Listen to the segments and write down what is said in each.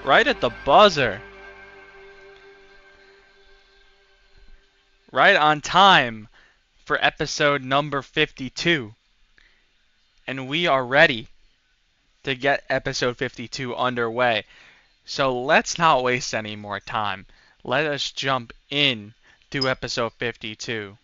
Right at the buzzer. Right on time for episode number 52. And we are ready to get episode 52 underway. So let's not waste any more time. Let us jump in to episode 52.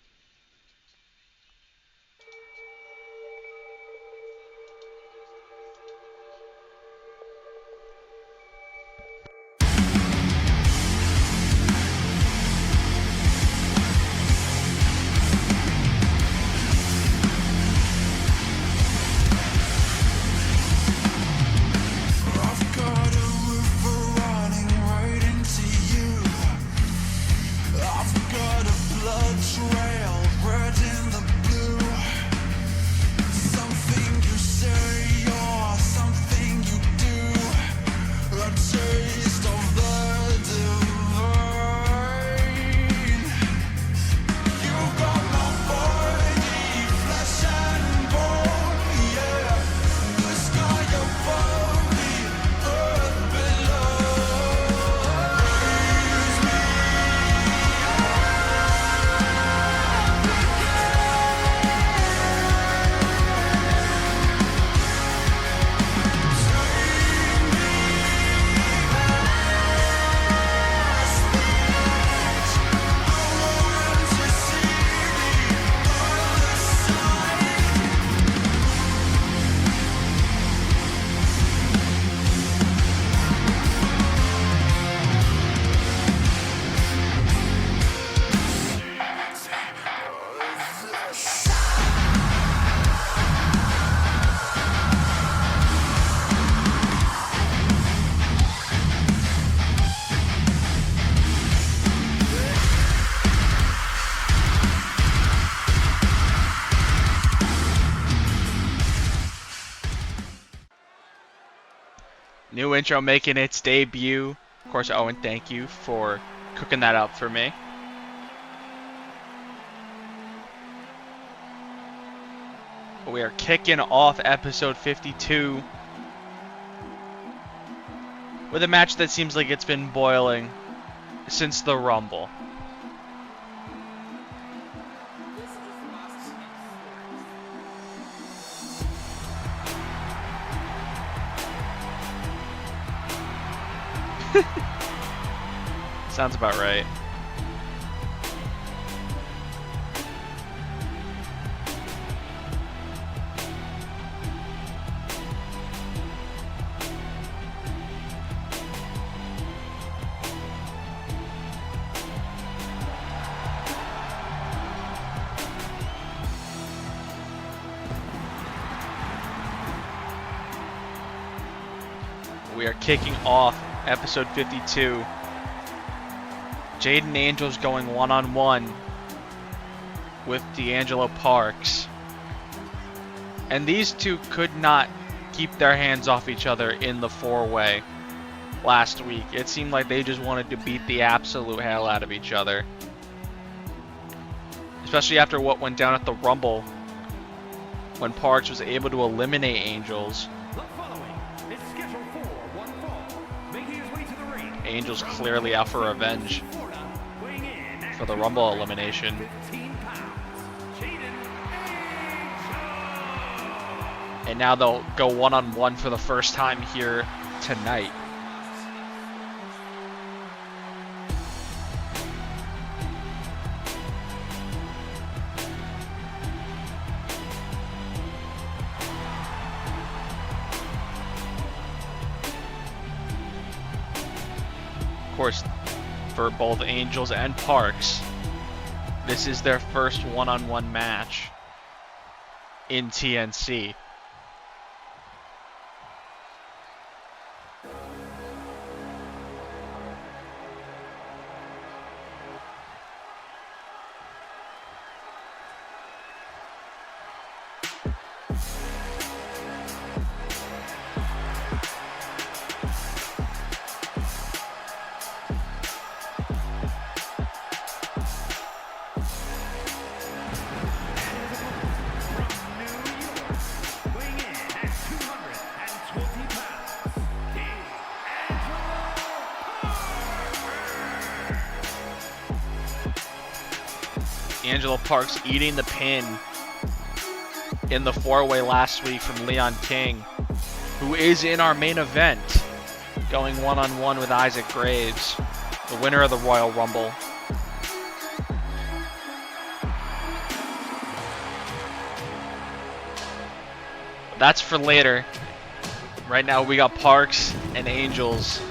New intro making its debut. Of course, Owen, thank you for cooking that up for me. We are kicking off episode 52 with a match that seems like it's been boiling since the Rumble. Sounds about right. We are kicking off episode 52. Jaden Angel's going one-on-one with D'Angelo Parks. And these two could not keep their hands off each other in the four-way last week. It seemed like they just wanted to beat the absolute hell out of each other. Especially after what went down at the Rumble, when Parks was able to eliminate Angels. Angels clearly out for revenge for the Rumble elimination. And now they'll go one-on-one for the first time here tonight. Of course, for both Angels and Parks, this is their first one-on-one match in TNC. D'Angelo Parks eating the pin in the 4-way last week from Leon King, who is in our main event, going one-on-one with Isaac Graves, the winner of the Royal Rumble. That's for later. Right now we got Parks and Angels.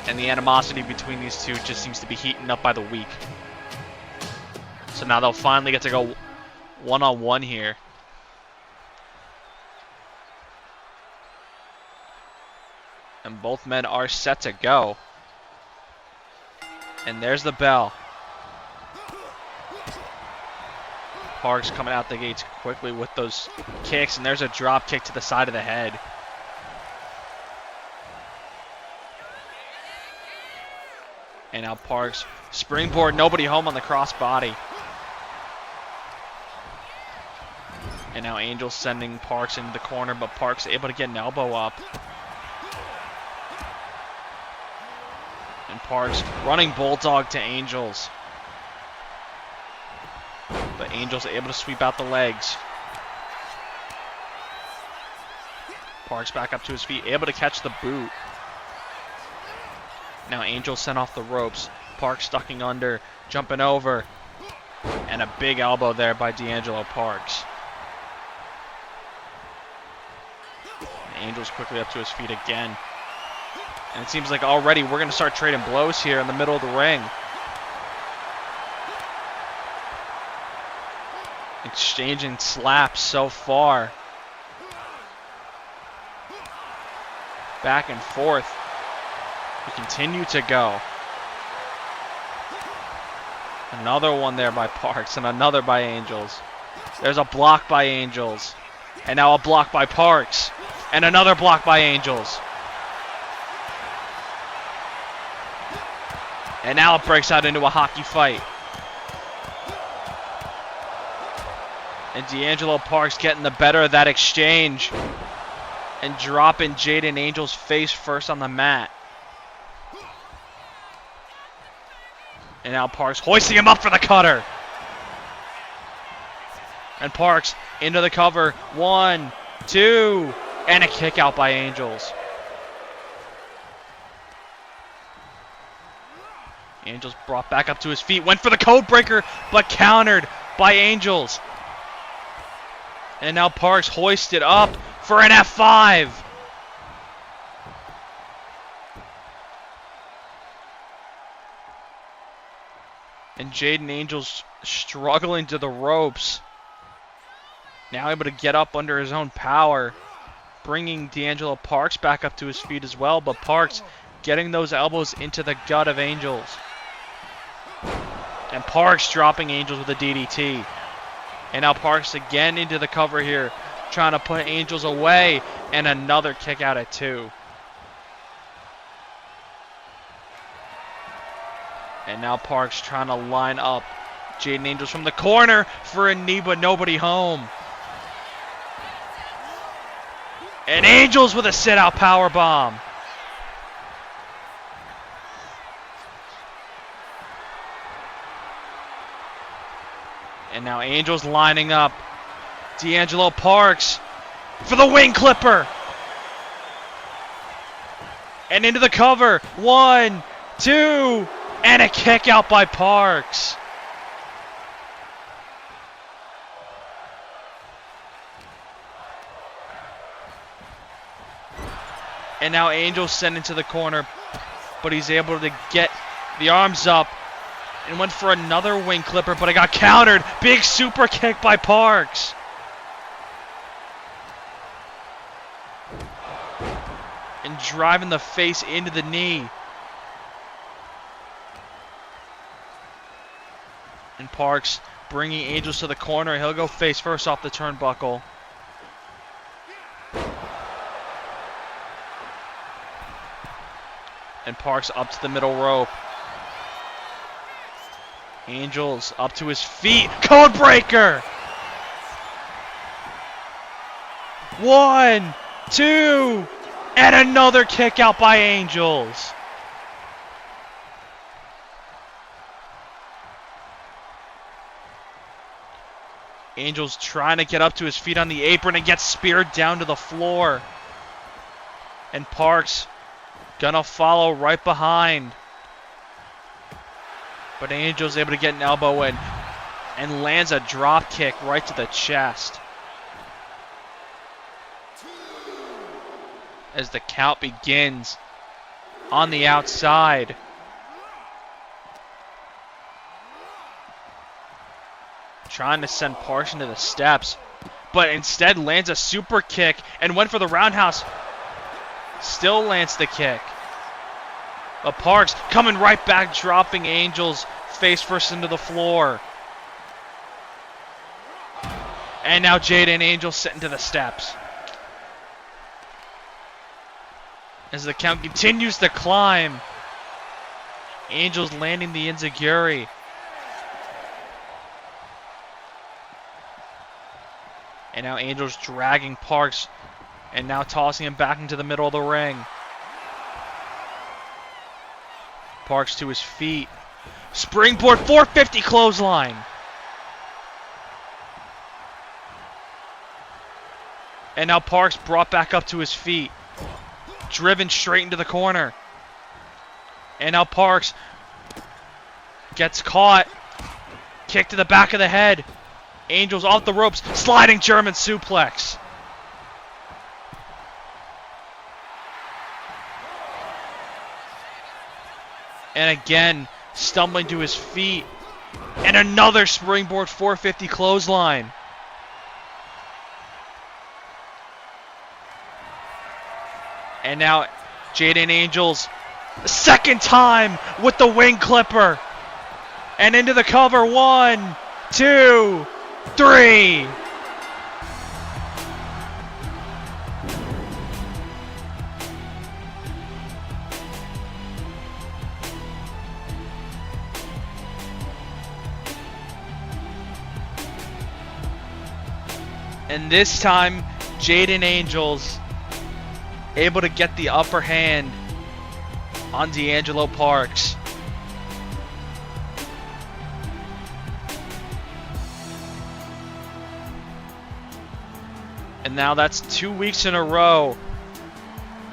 And the animosity between these two just seems to be heating up by the week. So now they'll finally get to go one-on-one here. And both men are set to go. And there's the bell. Parks coming out the gates quickly with those kicks, and there's a drop kick to the side of the head. And now Parks, springboard, nobody home on the crossbody. And now Angel sending Parks into the corner, but Parks able to get an elbow up. And Parks running bulldog to Angels. But Angels able to sweep out the legs. Parks back up to his feet, able to catch the boot. Now Angels sent off the ropes. Parks ducking under, jumping over. And a big elbow there by D'Angelo Parks. Angels quickly up to his feet again. And it seems like already we're going to start trading blows here in the middle of the ring. Exchanging slaps so far. Back and forth. We continue to go. Another one there by Parks and another by Angels. There's a block by Angels. And now a block by Parks. And another block by Angels. And now it breaks out into a hockey fight. And D'Angelo Parks getting the better of that exchange. And dropping Jaden Angel's face first on the mat. And now Parks hoisting him up for the cutter. And Parks into the cover. 1, 2, and a kick out by Angels. Angels brought back up to his feet. Went for the code breaker, but countered by Angels. And now Parks hoisted up for an F5. And Jaden Angels struggling to the ropes. Now able to get up under his own power. Bringing D'Angelo Parks back up to his feet as well. But Parks getting those elbows into the gut of Angels. And Parks dropping Angels with a DDT. And now Parks again into the cover here. Trying to put Angels away. And another kick out at 2. And now Parks trying to line up Jaden Angels from the corner for a knee, but nobody home. And Angels with a sit-out powerbomb. And now Angels lining up D'Angelo Parks for the wing clipper. And into the cover. 1, 2, and a kick out by Parks. And now Angels sent into the corner, but he's able to get the arms up and went for another wing clipper, but it got countered. Big super kick by Parks. And driving the face into the knee. And Parks bringing Angels to the corner. He'll go face first off the turnbuckle. And Parks up to the middle rope. Angels up to his feet. Code breaker! 1, 2, and another kick out by Angels. Angel's trying to get up to his feet on the apron and gets speared down to the floor. And Parks gonna follow right behind. But Angel's able to get an elbow in and lands a drop kick right to the chest. As the count begins on the outside. Trying to send Parks into the steps, but instead lands a super kick and went for the roundhouse. Still lands the kick. But Parks coming right back, dropping Angel's face first into the floor. And now Jaden Angel sitting to the steps. As the count continues to climb, Angel's landing the enziguri. And now Angel's dragging Parks and now tossing him back into the middle of the ring. Parks to his feet. Springboard 450 clothesline. And now Parks brought back up to his feet. Driven straight into the corner. And now Parks gets caught. Kick to the back of the head. Angel's off the ropes. Sliding German suplex. And again, stumbling to his feet. And another springboard 450 clothesline. And now Jaden Angels, second time with the wing clipper. And into the cover. 1, 2, 3. And this time, Jaden Angels able to get the upper hand on D'Angelo Parks. And now that's 2 weeks in a row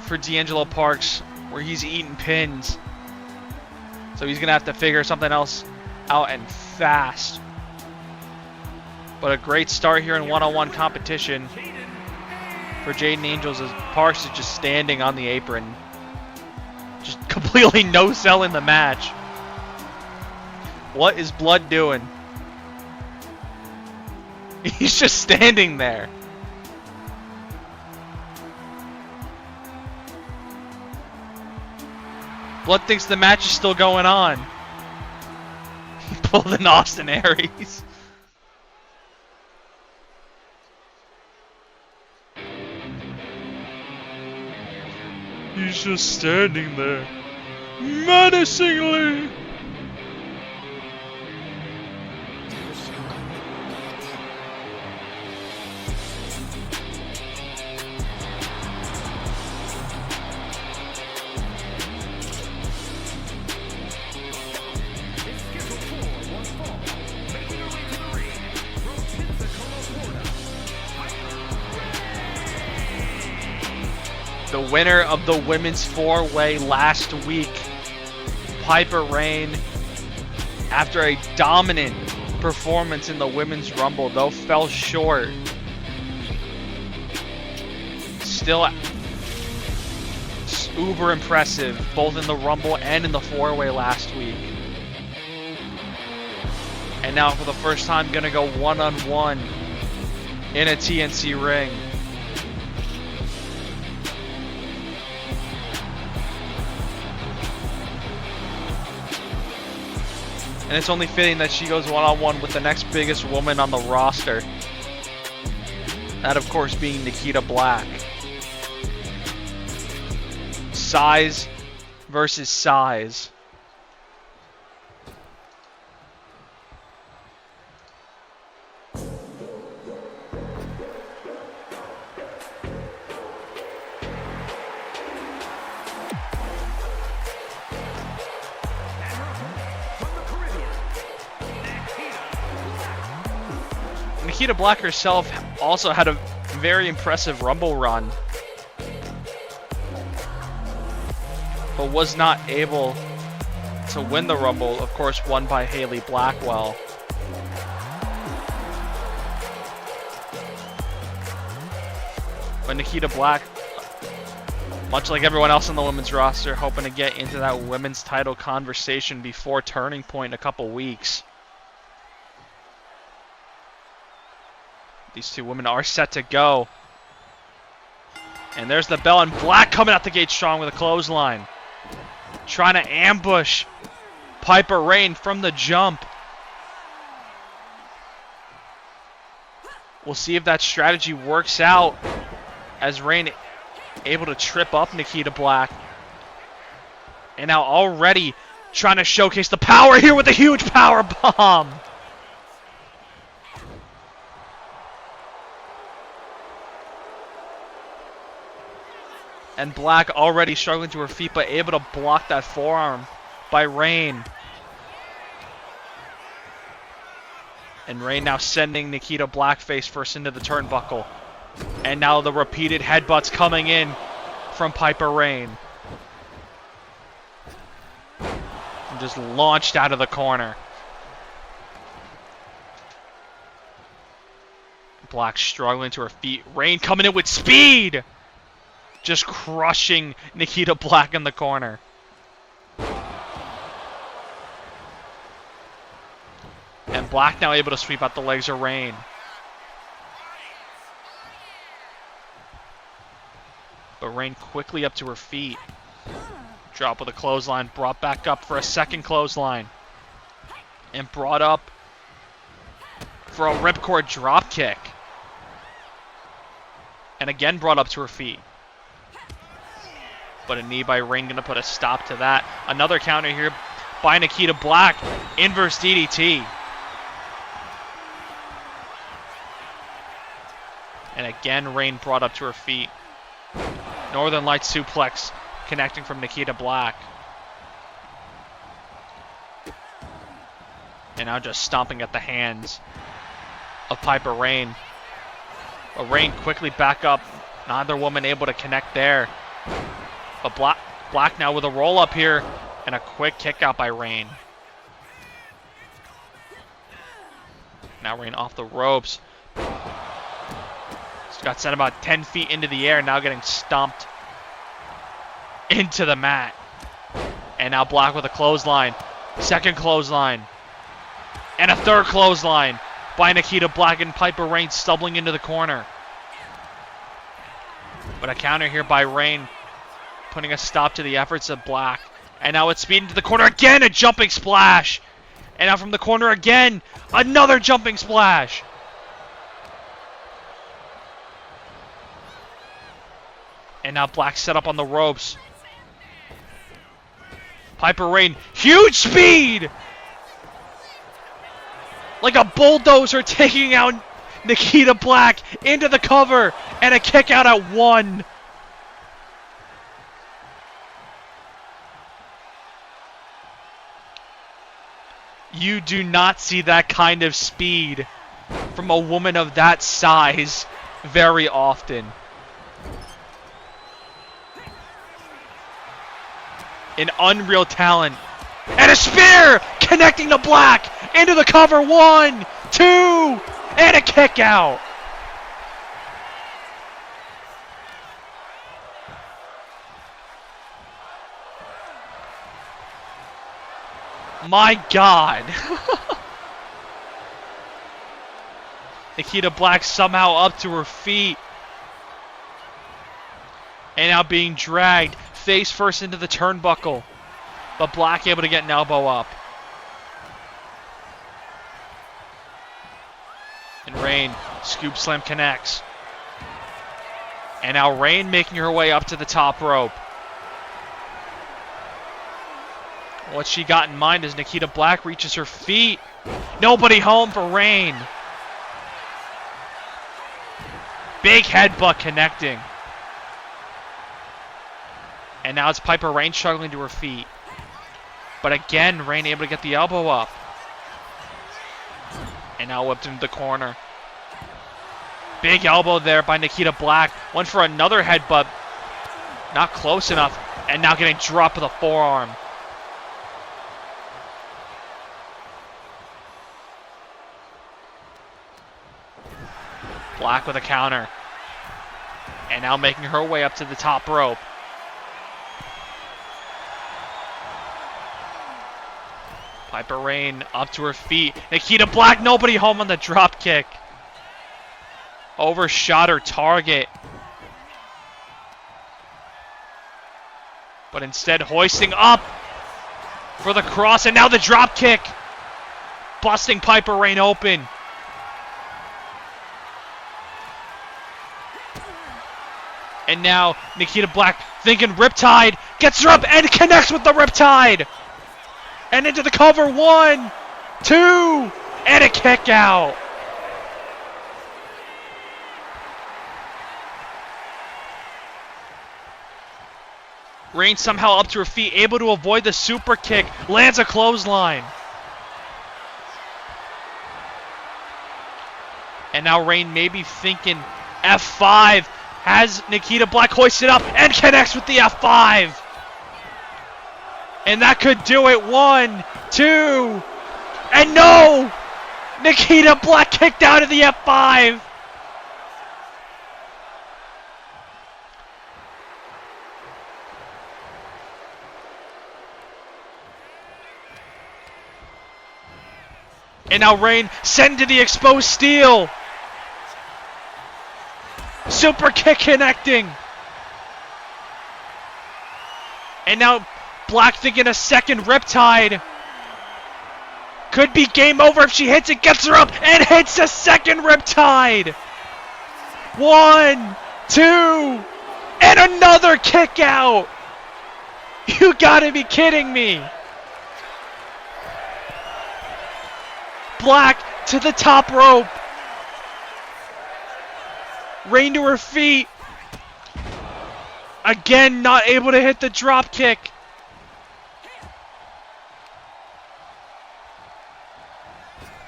for D'Angelo Parks where he's eating pins. So he's going to have to figure something else out and fast. But a great start here in one-on-one competition for Jaden Angels as Parks is just standing on the apron. Just completely no-selling the match. What is Blood doing? He's just standing there. Blood thinks the match is still going on. He pulled an Austin Aries. He's just standing there, menacingly. The winner of the women's four-way last week, Piper Rane, after a dominant performance in the women's rumble, though fell short, still uber impressive both in the rumble and in the four-way last week. And now for the first time gonna go one-on-one in a TNC ring. And it's only fitting that she goes one-on-one with the next biggest woman on the roster. That, of course, being Nikita Black. Size versus size. Nikita Black herself also had a very impressive Rumble run, but was not able to win the Rumble, of course won by Haley Blackwell. But Nikita Black, much like everyone else on the women's roster, hoping to get into that women's title conversation before Turning Point in a couple weeks. These two women are set to go. And there's the bell, and Black coming out the gate strong with a clothesline. Trying to ambush Piper Rayne from the jump. We'll see if that strategy works out, as Rayne able to trip up Nikita Black. And now already trying to showcase the power here with a huge power bomb. And Black already struggling to her feet, but able to block that forearm by Rayne. And Rayne now sending Nikita Black face first into the turnbuckle. And now the repeated headbutts coming in from Piper Rayne. And just launched out of the corner. Black struggling to her feet. Rayne coming in with speed. Just crushing Nikita Black in the corner. And Black now able to sweep out the legs of Rayne. But Rayne quickly up to her feet. Drop with a clothesline. Brought back up for a second clothesline. And brought up for a ripcord drop kick. And again brought up to her feet. But a knee by Rayne going to put a stop to that. Another counter here by Nikita Black. Inverse DDT. And again, Rayne brought up to her feet. Northern Lights suplex connecting from Nikita Black. And now just stomping at the hands of Piper Rayne. But Rayne quickly back up. Neither woman able to connect there. But Black now with a roll up here and a quick kick out by Rayne. Now Rayne off the ropes. Got sent about 10 feet into the air, now getting stomped into the mat. And now Black with a clothesline. Second clothesline. And a third clothesline by Nikita Black, and Piper Rayne stumbling into the corner. But a counter here by Rayne, putting a stop to the efforts of Black. And now it's speed into the corner again, a jumping splash. And now from the corner again, another jumping splash. And now Black set up on the ropes. Piper Rayne, huge speed! Like a bulldozer taking out Nikita Black into the cover, and a kick out at 1. You do not see that kind of speed from a woman of that size very often. An unreal talent. And a spear connecting to Black into the cover. 1, 2, and a kick out. My God. Nikita Black somehow up to her feet. And now being dragged face first into the turnbuckle. But Black able to get an elbow up. And Rayne, scoop slam connects. And now Rayne making her way up to the top rope. What she got in mind as Nikita Black reaches her feet. Nobody home for Rayne. Big headbutt connecting. And now it's Piper Rayne struggling to her feet. But again, Rayne able to get the elbow up. And now whipped into the corner. Big elbow there by Nikita Black. Went for another headbutt. Not close enough. And now getting dropped with a forearm. Black with a counter. And now making her way up to the top rope. Piper Rane up to her feet. Nikita Black, nobody home on the drop kick. Overshot her target. But instead hoisting up for the cross. And now the drop kick. Busting Piper Rane open. And now Nikita Black thinking Riptide. Gets her up and connects with the Riptide. And into the cover. 1, 2, and a kick out. Rane somehow up to her feet, able to avoid the super kick. Lands a clothesline. And now Rane maybe thinking F5. Has Nikita Black hoisted up and connects with the F5. And that could do it. 1, 2, and no! Nikita Black kicked out of the F5. And now Rane sent to the exposed steel. Super kick connecting. And now Black thinking a second Riptide. Could be game over if she hits it. Gets her up and hits a second Riptide. 1, 2, and another kick out. You gotta be kidding me. Black to the top rope. Rane to her feet. Again, not able to hit the drop kick.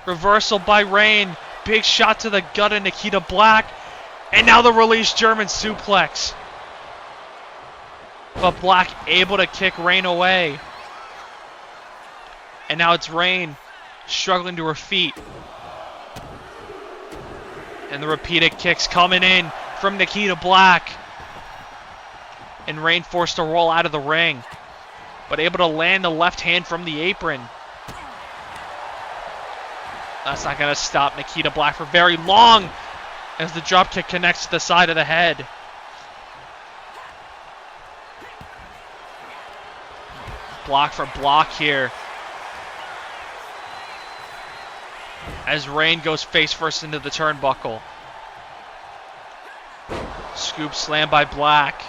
Reversal by Rane. Big shot to the gut of Nikita Black. And now the release German suplex. But Black able to kick Rane away. And now it's Rane struggling to her feet. And the repeated kicks coming in from Nikita Black. And Rane forced to roll out of the ring. But able to land the left hand from the apron. That's not going to stop Nikita Black for very long. As the dropkick connects to the side of the head. Block for block here. As Rane goes face first into the turnbuckle. Scoop slam by Black.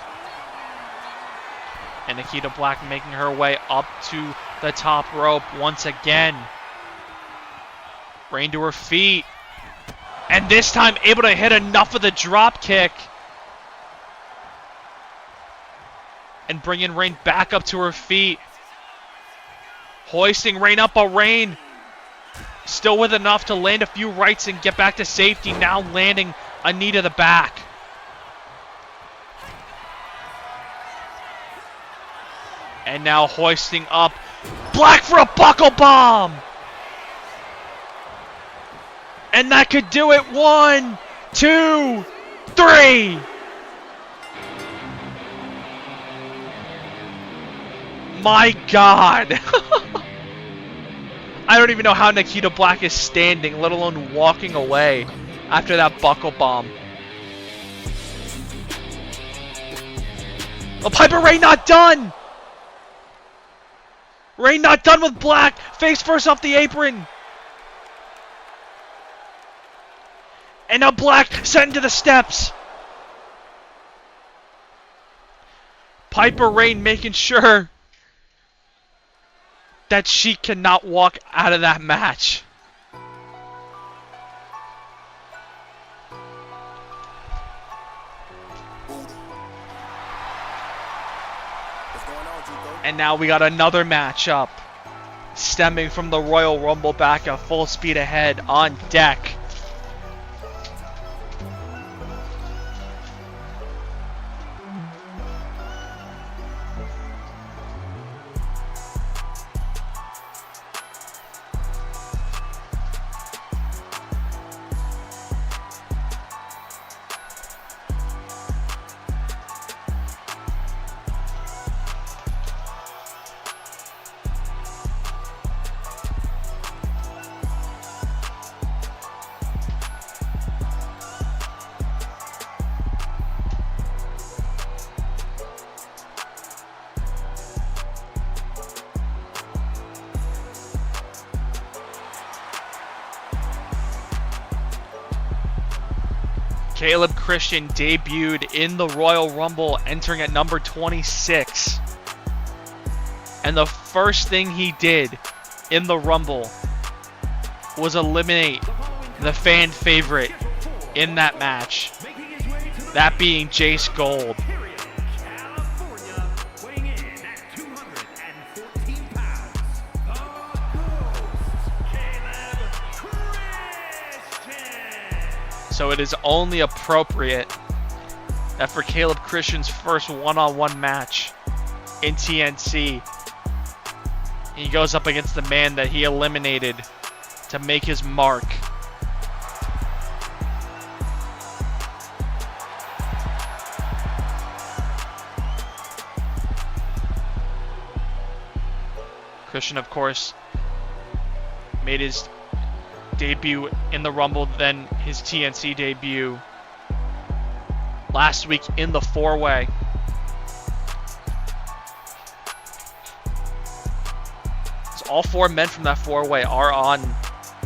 And Nikita Black making her way up to the top rope once again. Rane to her feet. And this time able to hit enough of the drop kick. And bringing Rane back up to her feet. Hoisting Rane up, but Rane still with enough to land a few rights and get back to safety. Now landing a knee to the back. And now hoisting up Black for a buckle bomb. And that could do it. 1, 2, 3. My God. I don't even know how Nikita Black is standing, let alone walking away after that buckle bomb. Oh, Piper Rane not done. Rane not done with Black. Face first off the apron. And now Black sent into the steps. Piper Rane making sure that she cannot walk out of that match. And now we got another matchup stemming from the Royal Rumble back at full speed ahead on deck. Caleb Christian debuted in the Royal Rumble, entering at number 26. And the first thing he did in the Rumble was eliminate the fan favorite in that match. That being Jace Gold. So it is only appropriate that for Caleb Christian's first one-on-one match in TNC, he goes up against the man that he eliminated to make his mark. Christian, of course, made his debut in the Rumble, then his TNC debut last week in the four-way. So all four men from that four-way are on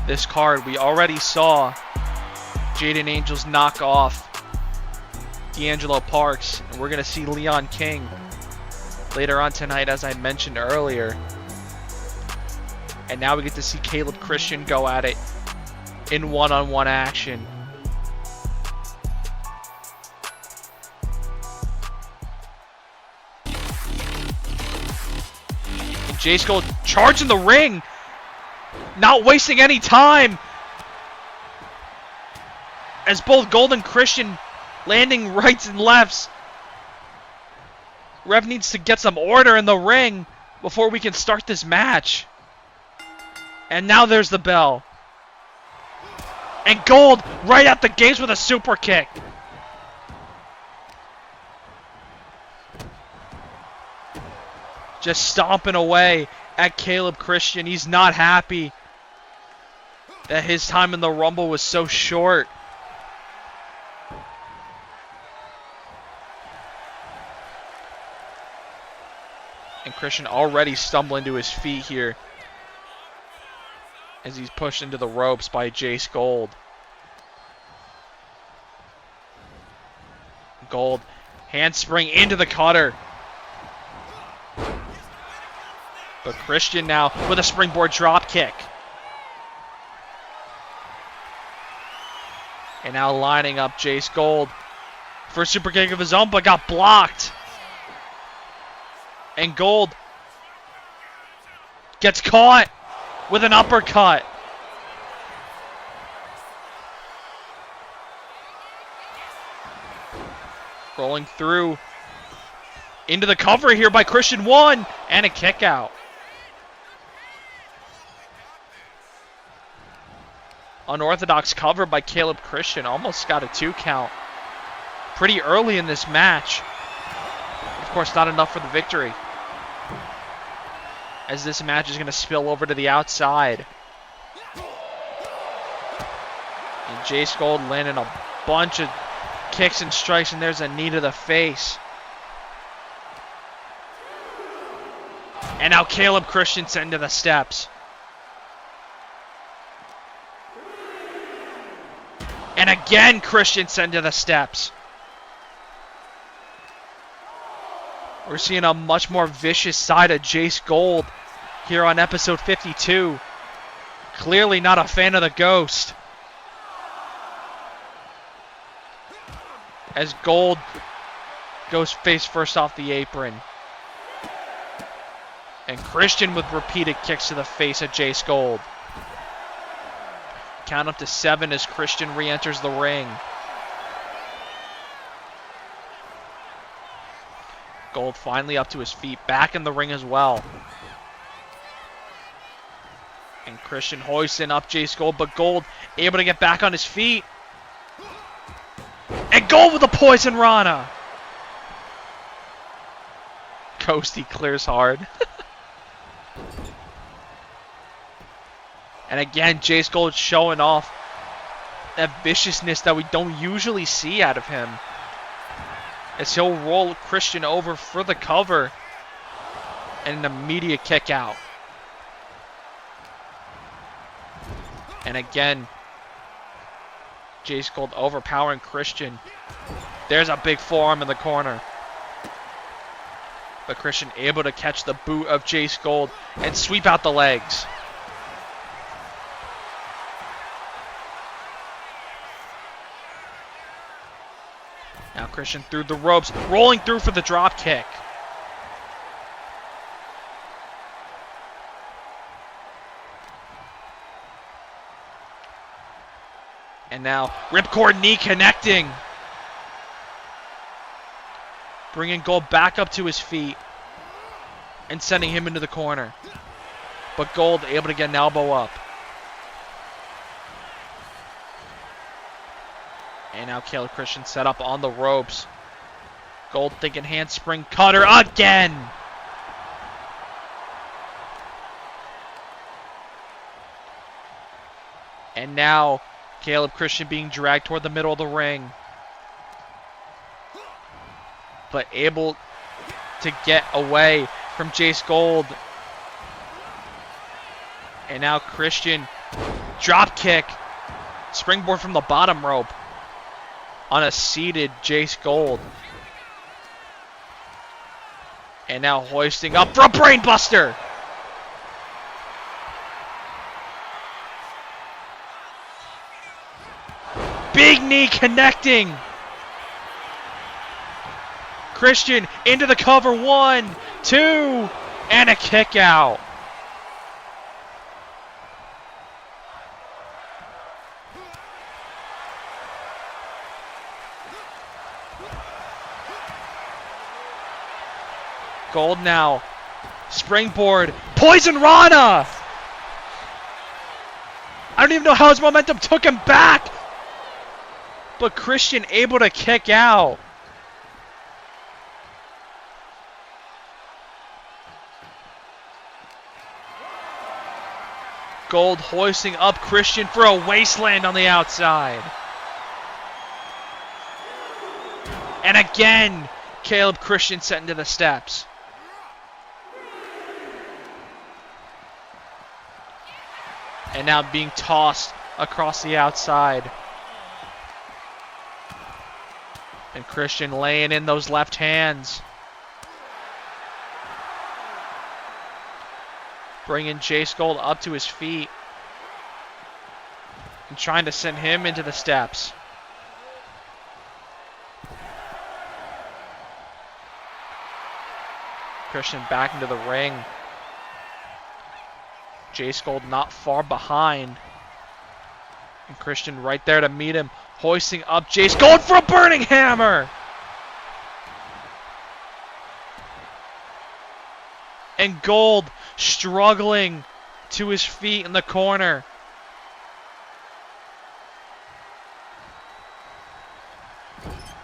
this card. We already saw Jaden Angels knock off D'Angelo Parks, and we're going to see Leon King later on tonight, as I mentioned earlier. And now we get to see Caleb Christian go at it in one-on-one action. And Jace Gold charging the ring, not wasting any time, as both Gold and Christian landing rights and lefts. Rev needs to get some order in the ring before we can start this match. And now there's the bell. And Gold right out the gates with a super kick. Just stomping away at Caleb Christian. He's not happy that his time in the Rumble was so short. And Christian already stumbling to his feet here as he's pushed into the ropes by Jace Gold. Gold, handspring into the cutter. But Christian now with a springboard drop kick. And now lining up Jace Gold for a super kick of his own, but got blocked. And Gold gets caught with an uppercut. Rolling through into the cover here by Christian. One and a kick out. Unorthodox cover by Caleb Christian. Almost got a 2 count pretty early in this match. Of course, not enough for the victory, as this match is going to spill over to the outside. And Jace Gold landing a bunch of kicks and strikes, and there's a knee to the face. And now Caleb Christian sent to the steps. And again, Christian sent to the steps. We're seeing a much more vicious side of Jace Gold here on episode 52. Clearly not a fan of the Ghost, as Gold goes face first off the apron. And Christian with repeated kicks to the face of Jace Gold. Count up to 7 as Christian re-enters the ring. Gold finally up to his feet, back in the ring as well. And Christian hoisting up Jace Gold, but Gold able to get back on his feet. And Gold with the Poison Rana. Ghosty clears hard. And again, Jace Gold showing off that viciousness that we don't usually see out of him, as he'll roll Christian over for the cover and an immediate kick out. And again, Jace Gold overpowering Christian. There's a big forearm in the corner. But Christian able to catch the boot of Jace Gold and sweep out the legs. Now Christian through the ropes, rolling through for the drop kick. And now ripcord knee connecting. Bringing Gold back up to his feet and sending him into the corner. But Gold able to get an elbow up. And now Caleb Christian set up on the ropes. Gold thinking handspring cutter again. And now Caleb Christian being dragged toward the middle of the ring. But able to get away from Jace Gold. And now Christian drop kick. Springboard from the bottom rope on a seated Jace Gold. And now hoisting up for a brainbuster. Big knee connecting. Christian into the cover. 1, 2, and a kick out. Gold now. Springboard. Poison Rana! I don't even know how his momentum took him back. But Christian able to kick out. Gold hoisting up Christian for a wasteland on the outside. And again, Caleb Christian set into the steps. And now being tossed across the outside. And Christian laying in those left hands. Bringing Jace Gold up to his feet. And trying to send him into the steps. Christian back into the ring. Jace Gold not far behind. And Christian right there to meet him. Hoisting up Jace Gold for a burning hammer. And Gold struggling to his feet in the corner.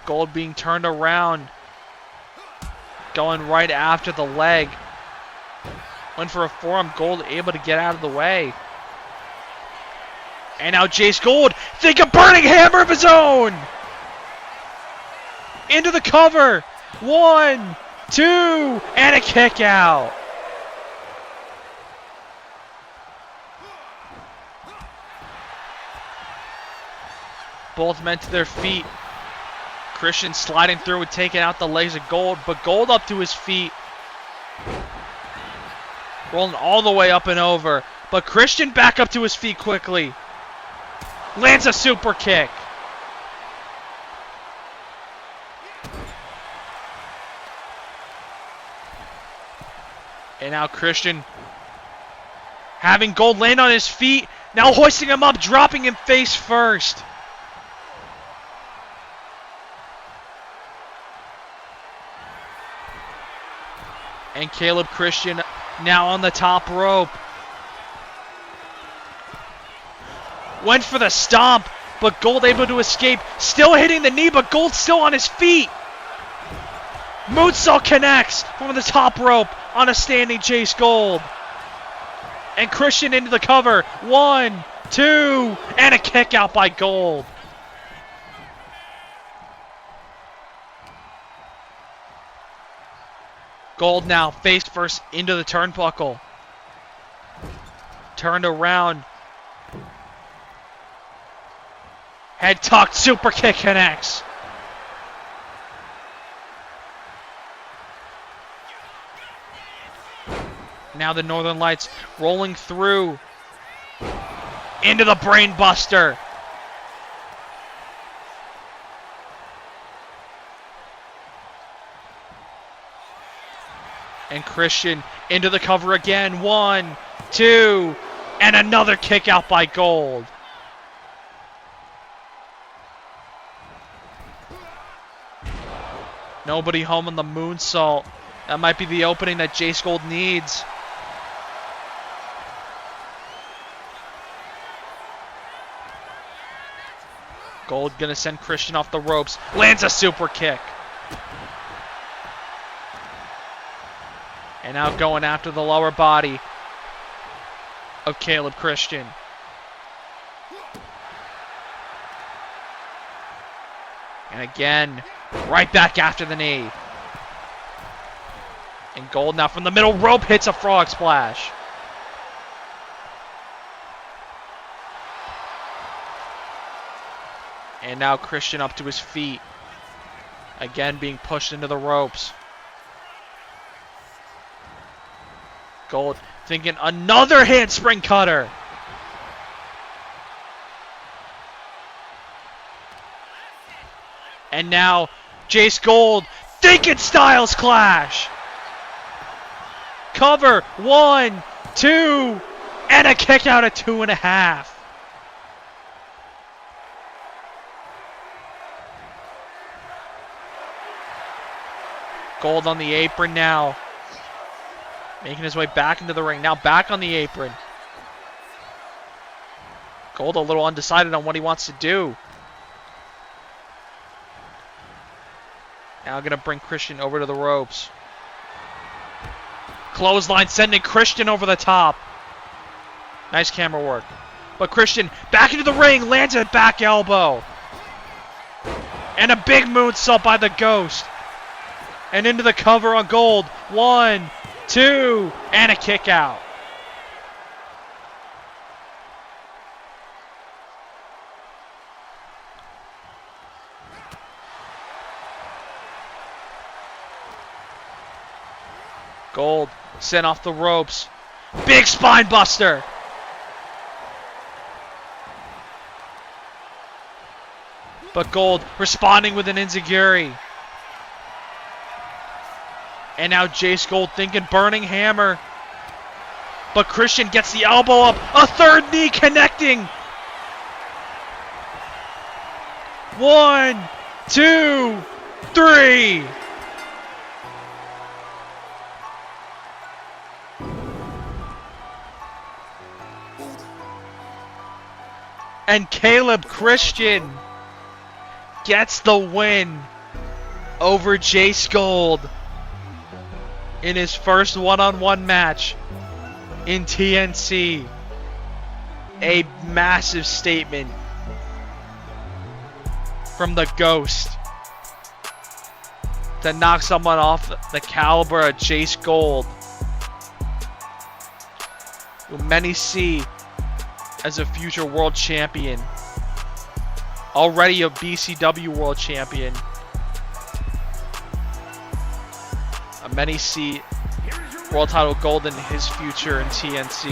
Gold being turned around. Going right after the leg. Went for a forearm. Gold able to get out of the way. And now Jace Gold, think a burning hammer of his own! Into the cover. 1, 2, and a kick out. Both men to their feet. Christian sliding through and taking out the legs of Gold, but Gold up to his feet. Rolling all the way up and over. But Christian back up to his feet quickly. Lands a super kick. And now Christian having Gold land on his feet. Now hoisting him up, dropping him face first. And Caleb Christian now on the top rope. Went for the stomp, but Gold able to escape. Still hitting the knee, but Gold still on his feet. Moonsault connects from the top rope on a standing Jace Gold. And Christian into the cover. 1, 2, and a kick out by Gold. Gold now face first into the turnbuckle. Turned around. Head tucked super kick connects. Now the Northern Lights rolling through into the brain buster. And Christian into the cover again. 1, 2, and another kick out by Gold. Nobody home on the moonsault. That might be the opening that Jace Gold needs. Gold gonna send Christian off the ropes. Lands a super kick. And now going after the lower body of Caleb Christian. And again, right back after the knee. And Gold now from the middle rope hits a frog splash. And now Christian up to his feet. Again being pushed into the ropes. Gold thinking another handspring cutter. And now Jace Gold thinking Styles Clash. Cover. 1, 2, and a kick out at 2.5. Gold on the apron now. Making his way back into the ring. Now back on the apron. Gold a little undecided on what he wants to do. Now going to bring Christian over to the ropes. Clothesline sending Christian over the top. Nice camera work. But Christian back into the ring. Lands a back elbow. And a big moonsault by the Ghost. And into the cover on Gold. 1, 2, and a kick out. Gold sent off the ropes. Big spine buster. But Gold responding with an enziguri. And now Jace Gold thinking burning hammer. But Christian gets the elbow up. A third knee connecting. 1, 2, 3. And Caleb Christian gets the win over Jace Gold in his first one-on-one match in TNC. A massive statement from the Ghost to knock someone off the caliber of Jace Gold, who many see as a future world champion. Already a BCW world champion. Many see world title gold in his future in TNC.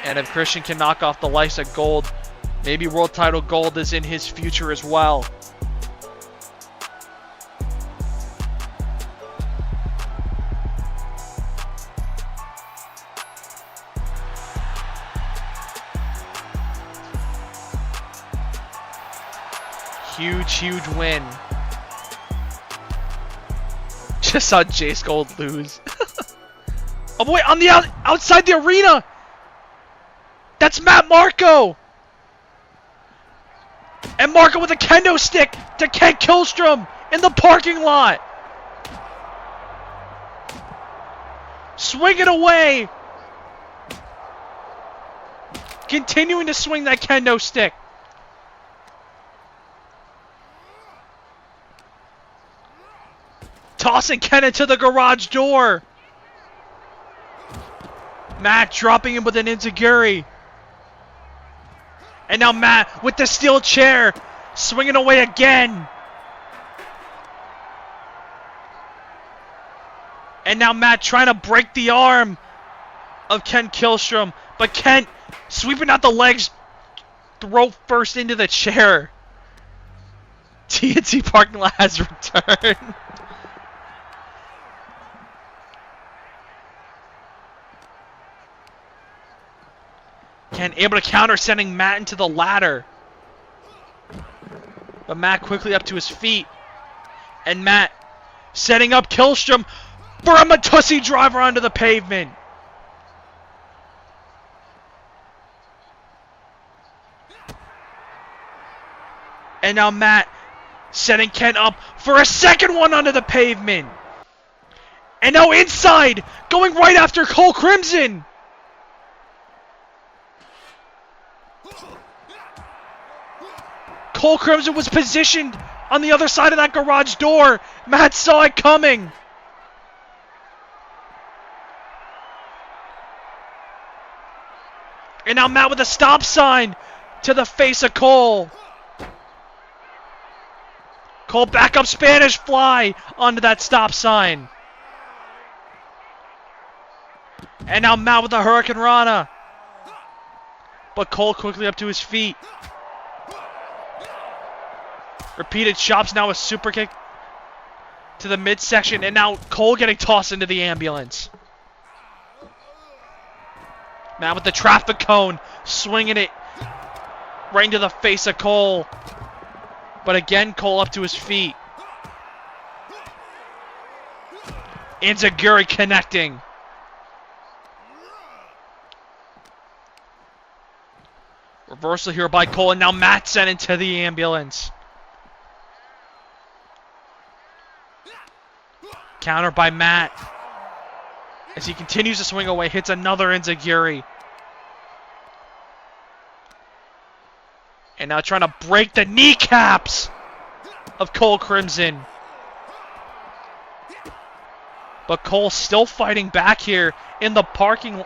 And if Christian can knock off the likes of Gold, maybe world title gold is in his future as well. Huge win. Just saw Jace Gold lose. Oh boy, on the outside the arena! That's Matt Marco! And Marco with a kendo stick to Kent Killstrom in the parking lot! Swing it away! Continuing to swing that kendo stick. Tossing Ken into the garage door. Matt dropping him with an enziguri. And now Matt with the steel chair, swinging away again. And now Matt trying to break the arm of Kent Killstrom. But Kent sweeping out the legs, throat first into the chair. TNT parking lot has returned. Kent able to counter, sending Matt into the ladder. But Matt quickly up to his feet. And Matt setting up Killstrom for a Matussi driver onto the pavement. And now Matt setting Kent up for a second one onto the pavement. And now inside, going right after Cole Crimson. Cole Crimson was positioned on the other side of that garage door. Matt saw it coming. And now Matt with a stop sign to the face of Cole. Cole back up Spanish fly onto that stop sign. And now Matt with the Hurricane Rana. But Cole quickly up to his feet. Repeated chops, now a super kick to the midsection. And now Cole getting tossed into the ambulance. Matt with the traffic cone, swinging it right into the face of Cole. But again, Cole up to his feet. Enziguri connecting. Reversal here by Cole, and now Matt sent into the ambulance. Counter by Matt. As he continues to swing away, hits another Enziguri. And now trying to break the kneecaps of Cole Crimson. But Cole still fighting back here in the parking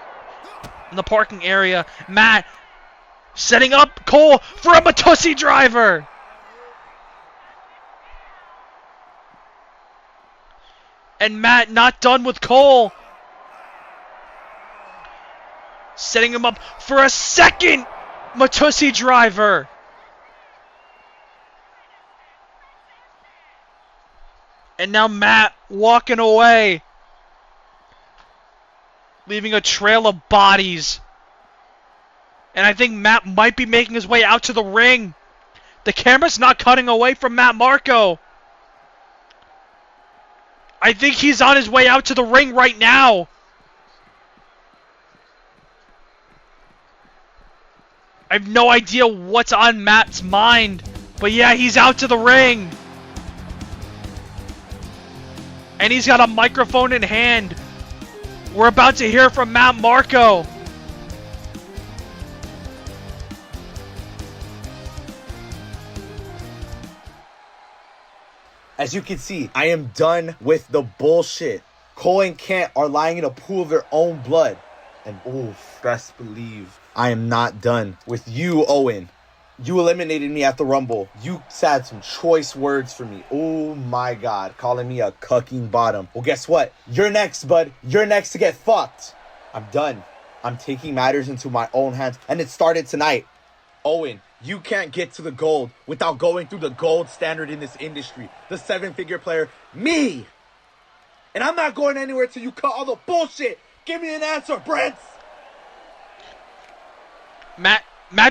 area. Matt setting up Cole for a Matussi driver. And Matt not done with Cole. Setting him up for a second Matussi driver. And now Matt walking away, leaving a trail of bodies. And I think Matt might be making his way out to the ring. The camera's not cutting away from Matt Marco. I think he's on his way out to the ring right now. I have no idea what's on Matt's mind. But yeah, he's out to the ring. And he's got a microphone in hand. We're about to hear from Matt Marco. As you can see, I am done with the bullshit. Cole and Kent are lying in a pool of their own blood. And oof, best believe I am not done with you, Owen. You eliminated me at the Rumble. You said some choice words for me. Oh my God, calling me a cucking bottom. Well, guess what? You're next, bud. You're next to get fucked. I'm done. I'm taking matters into my own hands. And it started tonight. Owen, you can't get to the gold without going through the gold standard in this industry. The 7-figure player, me. And I'm not going anywhere till you cut all the bullshit. Give me an answer, Brent. Matt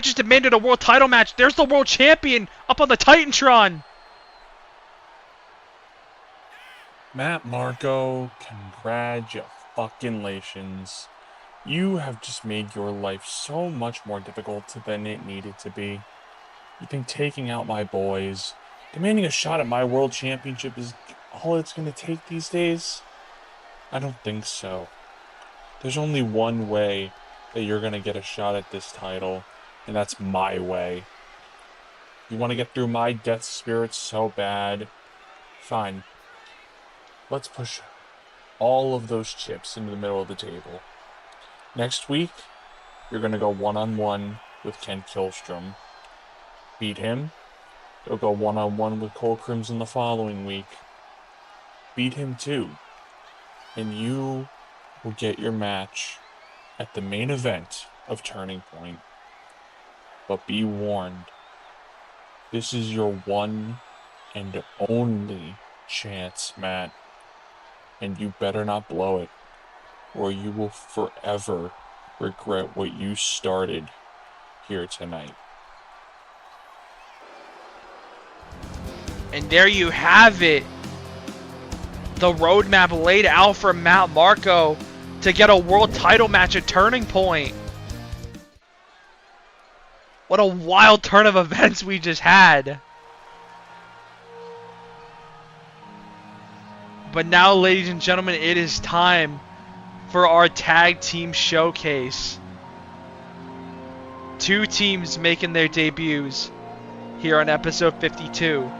just demanded a world title match. There's the world champion up on the Titantron. Matt Marco, congratulations. You have just made your life so much more difficult than it needed to be. You think taking out my boys, demanding a shot at my world championship is all it's going to take these days? I don't think so. There's only one way that you're going to get a shot at this title, and that's my way. You want to get through my death spirit so bad? Fine. Let's push all of those chips into the middle of the table. Next week, you're going to go one-on-one with Ken Killstrom. Beat him, he'll go one-on-one with Cole Crimson the following week. Beat him too, and you will get your match at the main event of Turning Point. But be warned, this is your one and only chance, Matt, and you better not blow it, or you will forever regret what you started here tonight. And there you have it. The roadmap laid out for Matt Marco to get a world title match at Turning Point. What a wild turn of events we just had. But now, ladies and gentlemen, it is time for our tag team showcase. Two teams making their debuts here on episode 52.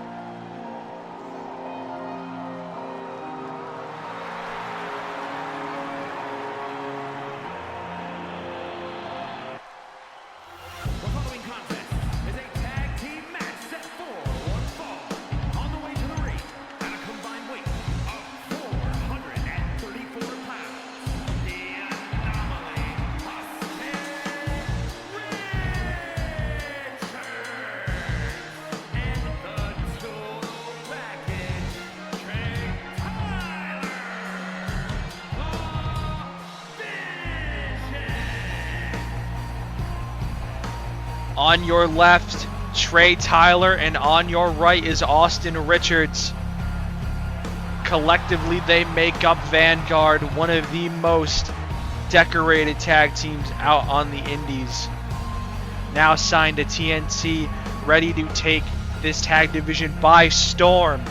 On your left, Trey Tyler, and on your right is Austin Richards. Collectively, they make up Vanguard, one of the most decorated tag teams out on the indies. Now signed to TNT, ready to take this tag division by storm.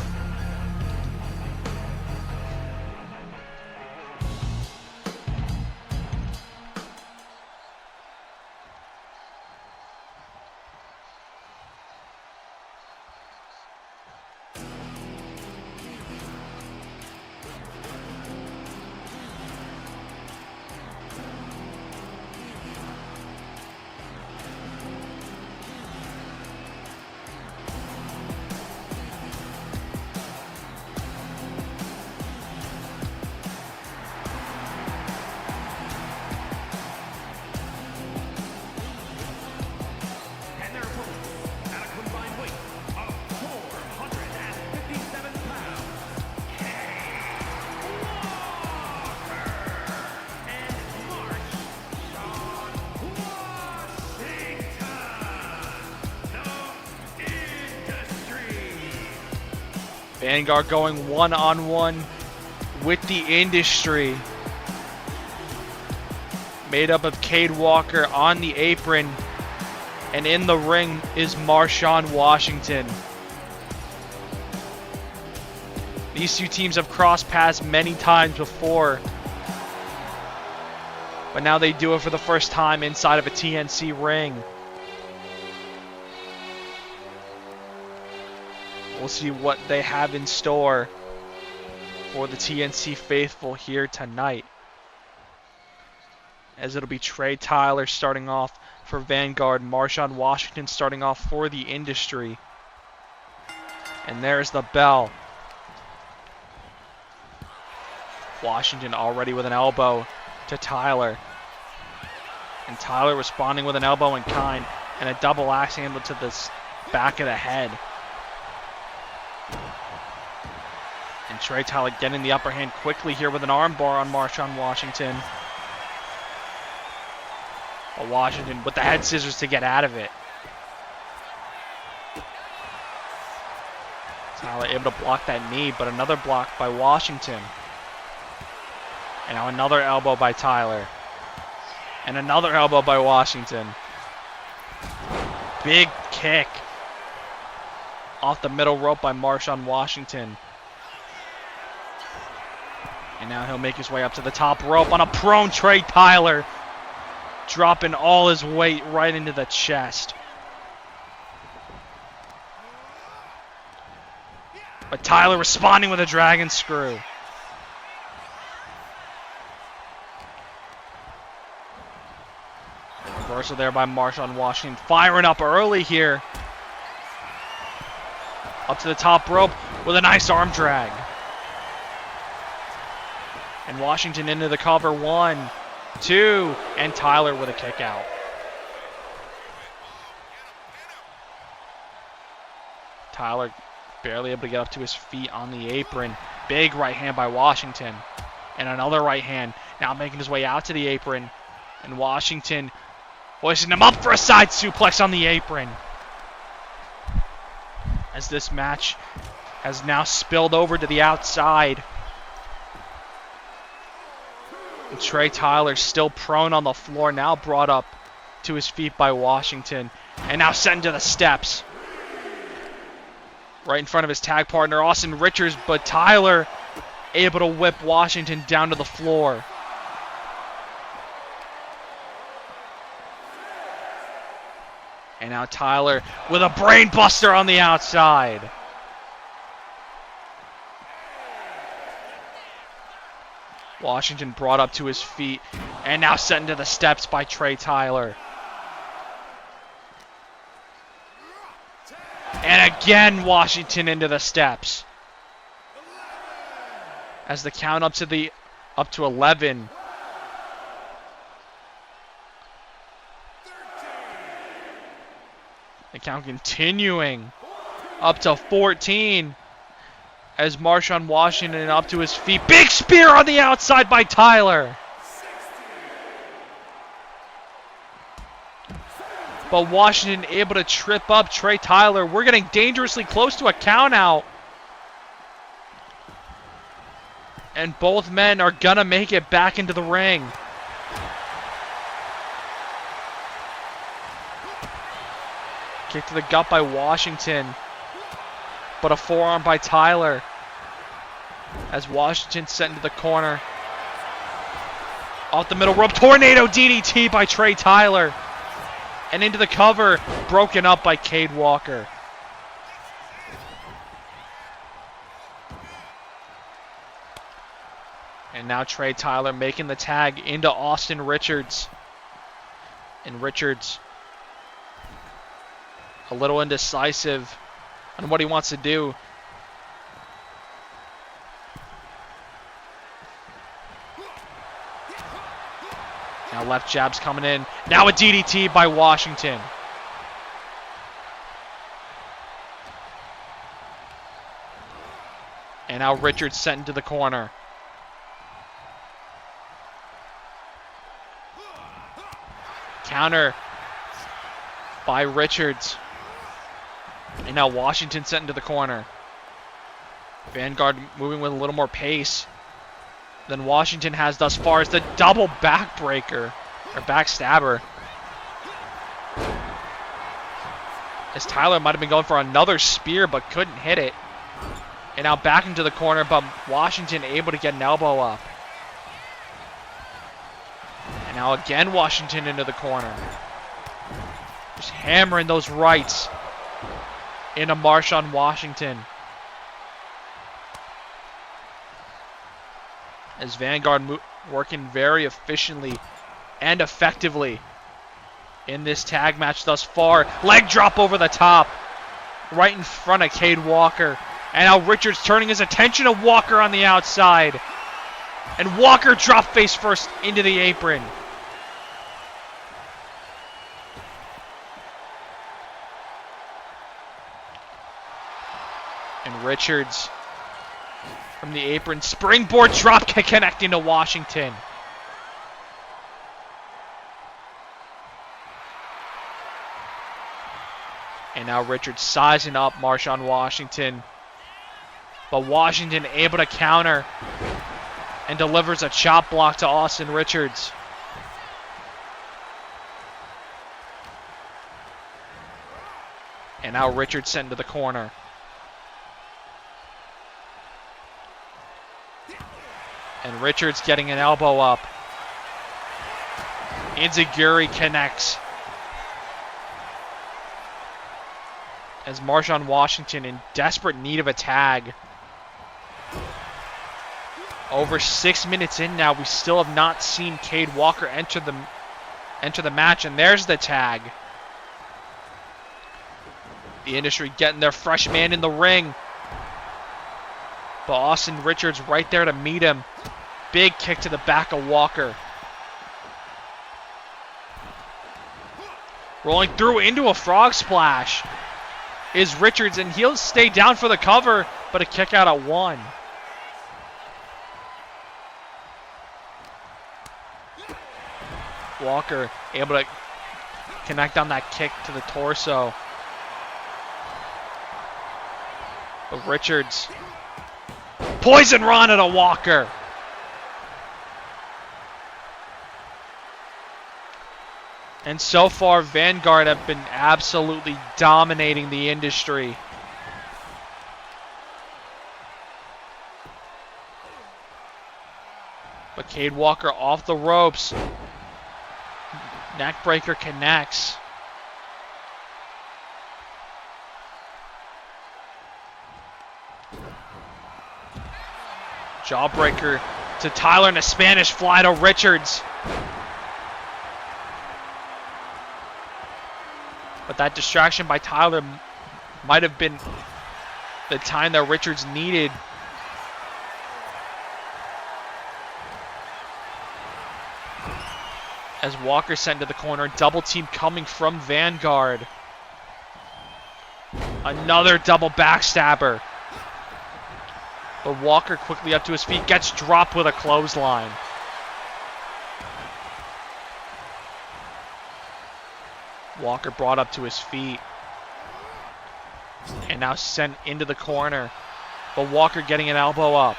Vanguard going one-on-one with the Industry. Made up of Cade Walker on the apron. And in the ring is Marshawn Washington. These two teams have crossed paths many times before. But now they do it for the first time inside of a TNC ring. We'll see what they have in store for the TNC faithful here tonight. As it'll be Trey Tyler starting off for Vanguard, Marshawn Washington starting off for the Industry. And there's the bell. Washington already with an elbow to Tyler. And Tyler responding with an elbow in kind and a double axe handle to the back of the head. And Trey Tyler getting the upper hand quickly here with an armbar on Marshawn Washington. But Washington with the head scissors to get out of it. Tyler able to block that knee, but another block by Washington. And now another elbow by Tyler. And another elbow by Washington. Big kick off the middle rope by Marshawn Washington. And now he'll make his way up to the top rope on a prone Trey Tyler. Dropping all his weight right into the chest. But Tyler responding with a dragon screw. Reversal there by Marshawn Washington. Firing up early here. Up to the top rope with a nice arm drag. And Washington into the cover. 1, 2, and Tyler with a kick out. Tyler barely able to get up to his feet on the apron. Big right hand by Washington. And another right hand. Now making his way out to the apron. And Washington hoisting him up for a side suplex on the apron. As this match has now spilled over to the outside. And Trey Tyler still prone on the floor. Now brought up to his feet by Washington. And now sent into the steps. Right in front of his tag partner, Austin Richards, but Tyler able to whip Washington down to the floor. And now Tyler with a brain buster on the outside. Washington brought up to his feet and now sent into the steps by Trey Tyler. And again, Washington into the steps. As the count up to 11. The count continuing up to 14. As Marshawn Washington up to his feet. Big spear on the outside by Tyler. But Washington able to trip up Trey Tyler. We're getting dangerously close to a count out. And both men are going to make it back into the ring. Kick to the gut by Washington. But a forearm by Tyler. As Washington sent into the corner. Off the middle rope. Tornado DDT by Trey Tyler. And into the cover. Broken up by Cade Walker. And now Trey Tyler making the tag into Austin Richards. And Richards a little indecisive on what he wants to do. Now left jab's coming in. Now a DDT by Washington. And now Richards sent into the corner. Counter by Richards. And now Washington sent into the corner. Vanguard moving with a little more pace than Washington has thus far. As the double backbreaker, or backstabber. As Tyler might have been going for another spear but couldn't hit it. And now back into the corner, but Washington able to get an elbow up. And now again Washington into the corner. Just hammering those rights into Marshawn Washington. As Vanguard working very efficiently and effectively in this tag match thus far. Leg drop over the top. Right in front of Cade Walker. And now Richards turning his attention to Walker on the outside. And Walker drop face first into the apron. And Richards from the apron. Springboard dropkick connecting to Washington. And now Richards sizing up Marshawn Washington. But Washington able to counter and delivers a chop block to Austin Richards. And now Richards sent into the corner. And Richards getting an elbow up. Enziguri connects. As Marshawn Washington in desperate need of a tag. Over 6 minutes in now, we still have not seen Cade Walker enter enter the match, and there's the tag. The Industry getting their fresh man in the ring. But Austin Richards right there to meet him. Big kick to the back of Walker. Rolling through into a frog splash is Richards, and he'll stay down for the cover, but a kick out at 1. Walker able to connect on that kick to the torso. But Richards, Poison Rana to Walker. And so far, Vanguard have been absolutely dominating the Industry. But Cade Walker off the ropes. Neckbreaker connects. Jawbreaker to Tyler and a Spanish fly to Richards. But that distraction by Tyler might have been the time that Richards needed. As Walker sent to the corner, double team coming from Vanguard. Another double backstabber. But Walker quickly up to his feet, gets dropped with a clothesline. Walker brought up to his feet. And now sent into the corner. But Walker getting an elbow up.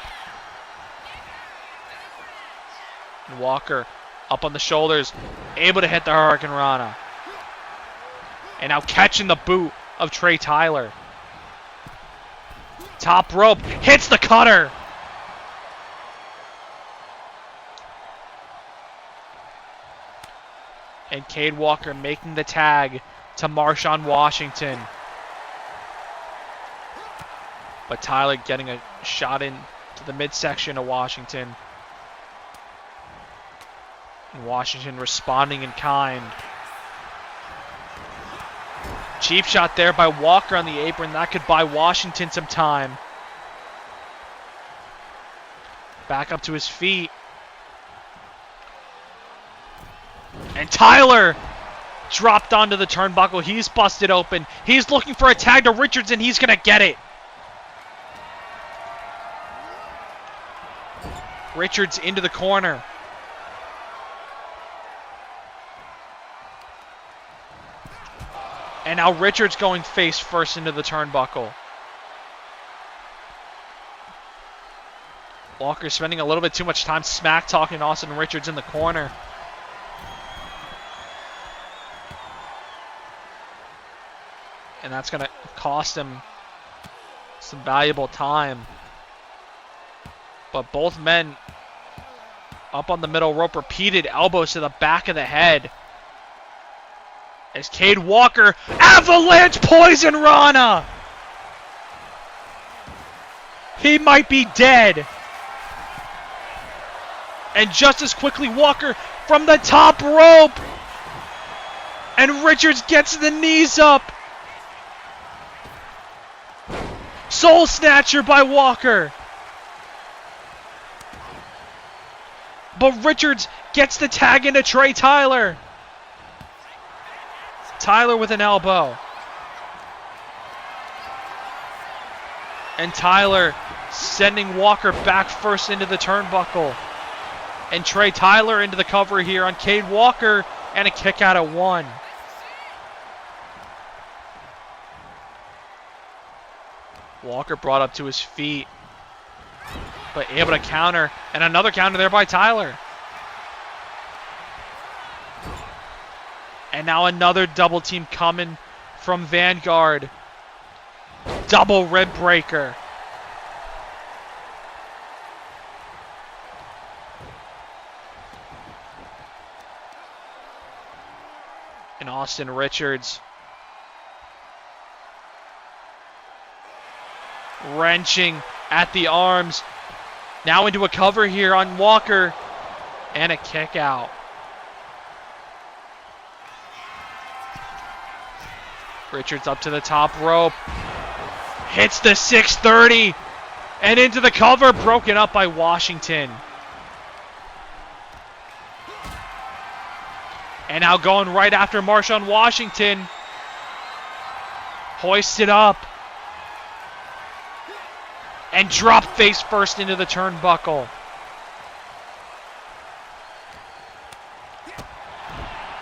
And Walker up on the shoulders, able to hit the Hurricane Rana. And now catching the boot of Trey Tyler. Top rope, hits the cutter. And Cade Walker making the tag to Marshawn Washington. But Tyler getting a shot in to the midsection of Washington. And Washington responding in kind. Cheap shot there by Walker on the apron. That could buy Washington some time. Back up to his feet. And Tyler dropped onto the turnbuckle. He's busted open. He's looking for a tag to Richards, and he's going to get it. Richards into the corner. And now Richards going face first into the turnbuckle. Walker spending a little bit too much time smack talking Austin Richards in the corner. And that's going to cost him some valuable time. But both men up on the middle rope, repeated elbows to the back of the head. As Cade Walker, avalanche Poison Rana! He might be dead. And just as quickly, Walker from the top rope. And Richards gets the knees up. Soul Snatcher by Walker. But Richards gets the tag into Trey Tyler. Tyler with an elbow. And Tyler sending Walker back first into the turnbuckle. And Trey Tyler into the cover here on Cade Walker. And a kick out at 1. Walker brought up to his feet. But able to counter. And another counter there by Tyler. And now another double team coming from Vanguard. Double rib breaker. And Austin Richards wrenching at the arms. Now into a cover here on Walker. And a kick out. Richards up to the top rope. Hits the 630. And into the cover. Broken up by Washington. And now going right after Marshawn Washington. Hoisted up. And dropped face first into the turnbuckle.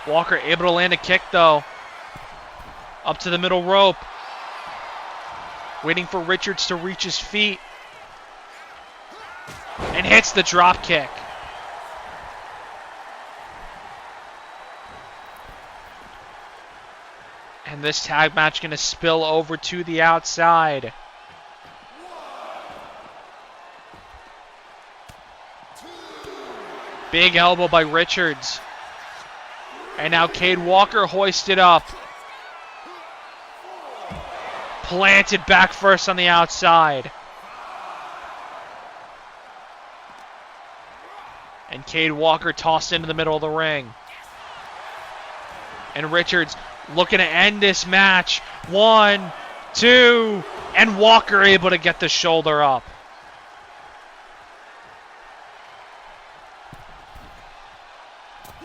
Walker able to land a kick though. Up to the middle rope. Waiting for Richards to reach his feet. And hits the drop kick. And this tag match going to spill over to the outside. Big elbow by Richards. And now Cade Walker hoisted up. Planted back first on the outside. And Cade Walker tossed into the middle of the ring. And Richards looking to end this match. 1, 2, and Walker able to get the shoulder up.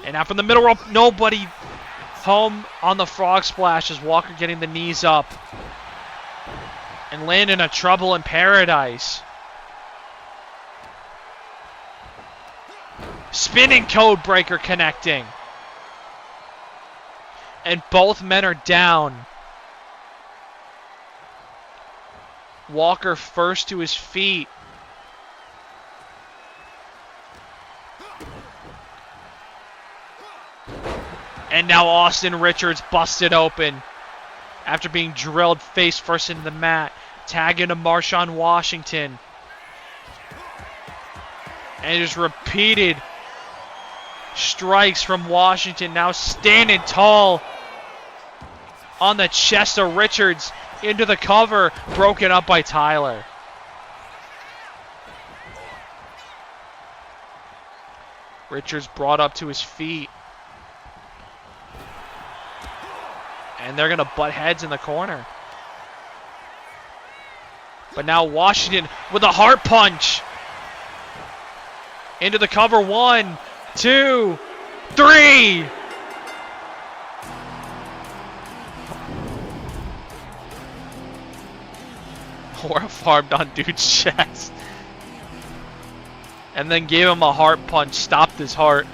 And now from the middle rope, nobody home on the frog splash as Walker getting the knees up. And landing a trouble in paradise. Spinning code breaker connecting. And both men are down. Walker first to his feet. And now Austin Richards busted open after being drilled face first into the mat. Tagging to Marshawn Washington. And just repeated strikes from Washington. Now standing tall on the chest of Richards into the cover. Broken up by Tyler. Richards brought up to his feet. And they're going to butt heads in the corner. But now Washington with a heart punch. Into the cover. 1, 2, 3. Or a farmed on dude's chest. And then gave him a heart punch. Stopped his heart.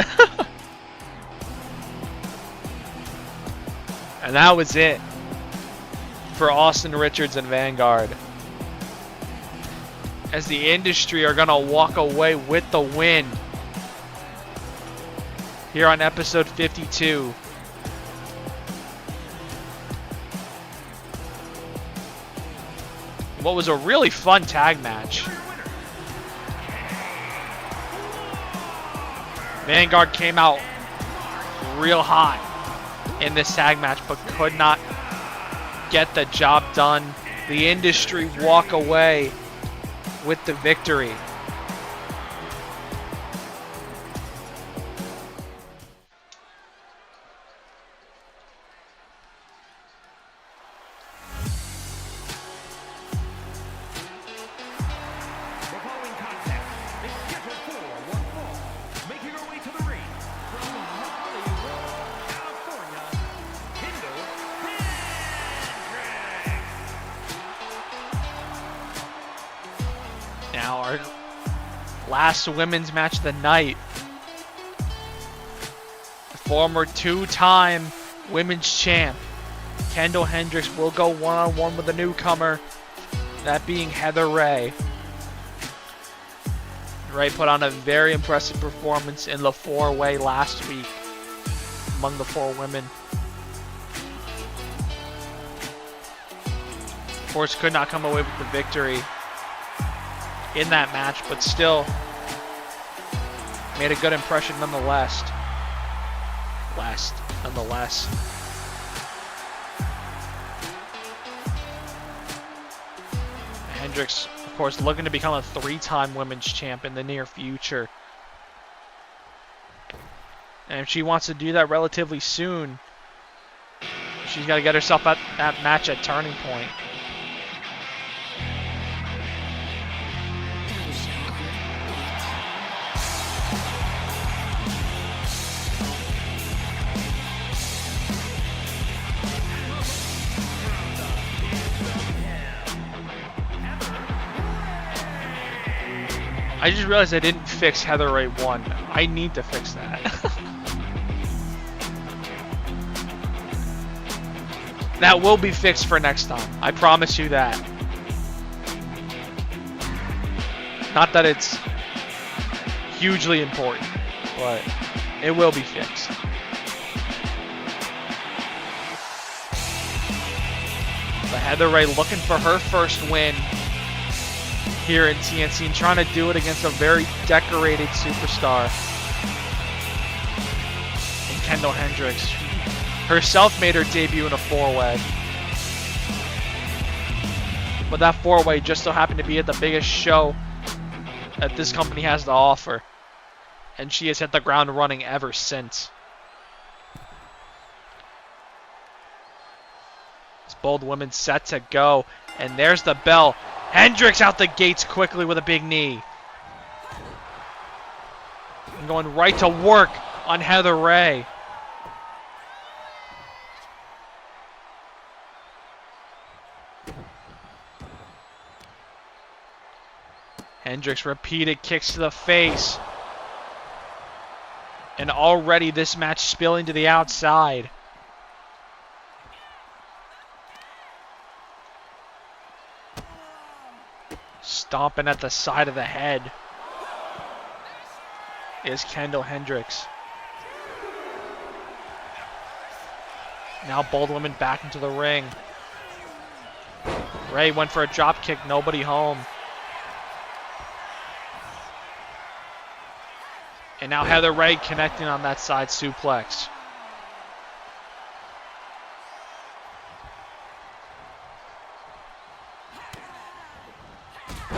And that was it for Austin Richards and Vanguard. As the industry are going to walk away with the win here on episode 52. What was a really fun tag match. Vanguard came out real hot in this tag match, but could not get the job done. The industry walk away with the victory. Now our last women's match of the night. The former two-time women's champ, Kendall Hendricks, will go one-on-one with a newcomer, that being Heather Ray. Ray put on a very impressive performance in the four-way last week among the four women. Of course, could not come away with the victory in that match, but still made a good impression nonetheless. Hendricks, of course, looking to become a three-time women's champ in the near future. And if she wants to do that relatively soon, She's got to get herself at that match at turning point. I just realized I didn't fix Heather Ray 1. I need to fix that. That will be fixed for next time. I promise you that. Not that it's hugely important, but it will be fixed. But Heather Ray looking for her first win here in TNC and trying to do it against a very decorated superstar in Kendall Hendricks. Herself made her debut in a 4-way. But that 4-way just so happened to be at the biggest show that this company has to offer. And she has hit the ground running ever since. This bold woman set to go. And there's the bell. Hendricks out the gates quickly with a big knee. And going right to work on Heather Ray. Hendricks repeated kicks to the face. And already this match spilling to the outside. Stomping at the side of the head is Kendall Hendricks. Now bold woman back into the ring. Ray went for a drop kick, nobody home. And now Heather Ray connecting on that side suplex.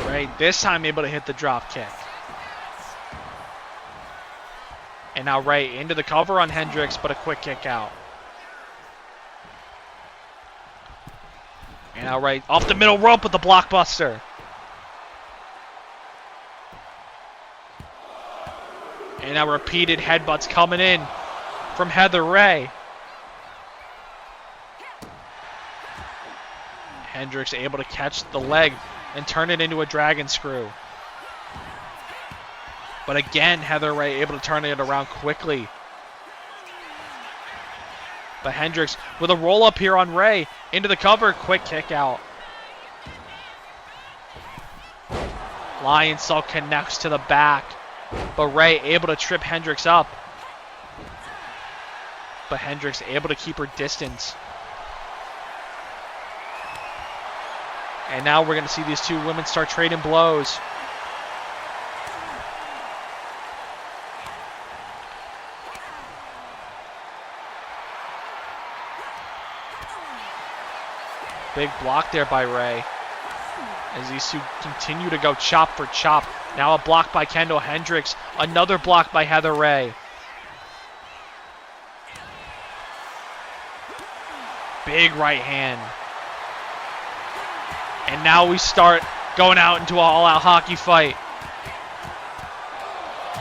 Ray this time able to hit the drop kick. And now Ray into the cover on Hendricks, but a quick kick out. And now Ray off the middle rope with the blockbuster. And now repeated headbutts coming in from Heather Ray. Hendricks able to catch the leg and turn it into a dragon screw. But again, Heather Ray able to turn it around quickly. But Hendricks with a roll up here on Ray. Into the cover, quick kick out. Lionsault connects to the back. But Ray able to trip Hendricks up. But Hendricks able to keep her distance. And now we're going to see these two women start trading blows. Big block there by Ray. As these two continue to go chop for chop. Now a block by Kendall Hendricks. Another block by Heather Ray. Big right hand. And now we start going out into an all-out hockey fight.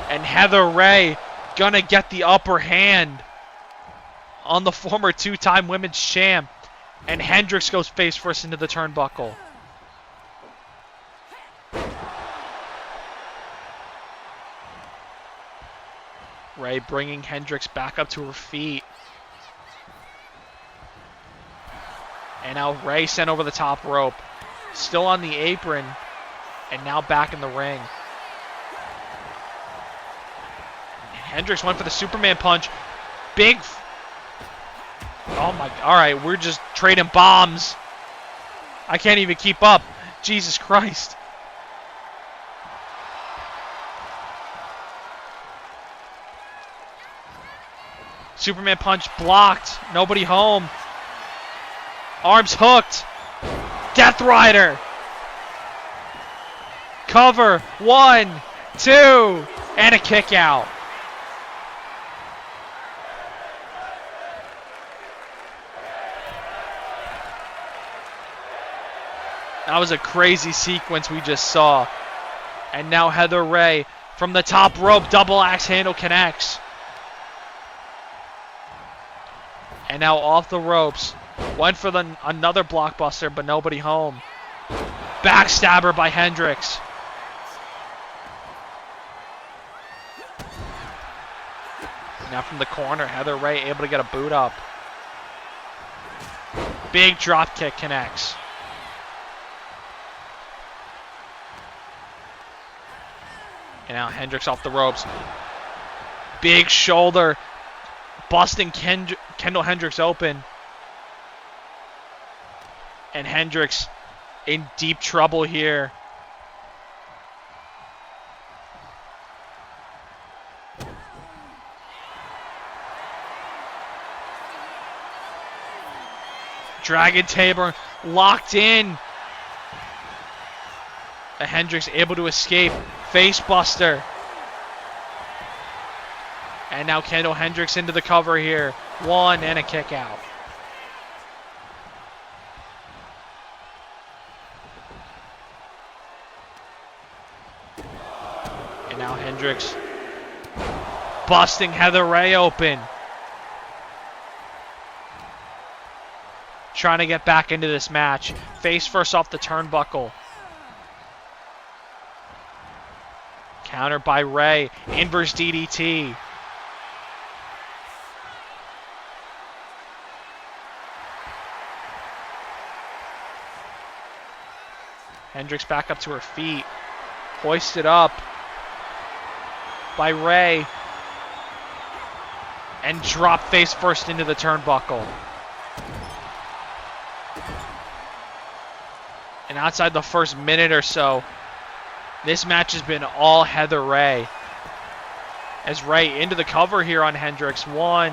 And Heather Ray gonna get the upper hand on the former two-time women's champ. And Hendricks goes face first into the turnbuckle. Ray bringing Hendricks back up to her feet. And now Ray sent over the top rope. Still on the apron. And now back in the ring. Hendricks went for the Superman punch. Big. Oh my. Alright, we're just trading bombs. I can't even keep up. Jesus Christ. Superman punch blocked. Nobody home. Arms hooked. Death Rider. Cover. 1, 2, and a kick out. That was a crazy sequence we just saw. And now Heather Ray from the top rope, double axe handle connects. And now off the ropes. Went for another blockbuster, but nobody home. Backstabber by Hendricks. Now from the corner, Heather Ray able to get a boot up. Big drop kick connects. And now Hendricks off the ropes. Big shoulder. Busting Kendall Hendricks open. And Hendricks in deep trouble here. Dragon Tabor locked in. Hendricks able to escape. Face buster. And now Kendall Hendricks into the cover here. One and a kick out. And now Hendricks busting Heather Ray open. Trying to get back into this match. Face first off the turnbuckle. Countered by Ray. Inverse DDT. Hendricks back up to her feet. Hoisted up by Ray. And drop face first into the turnbuckle. And outside the first minute or so, this match has been all Heather Ray. As Ray into the cover here on Hendricks. 1,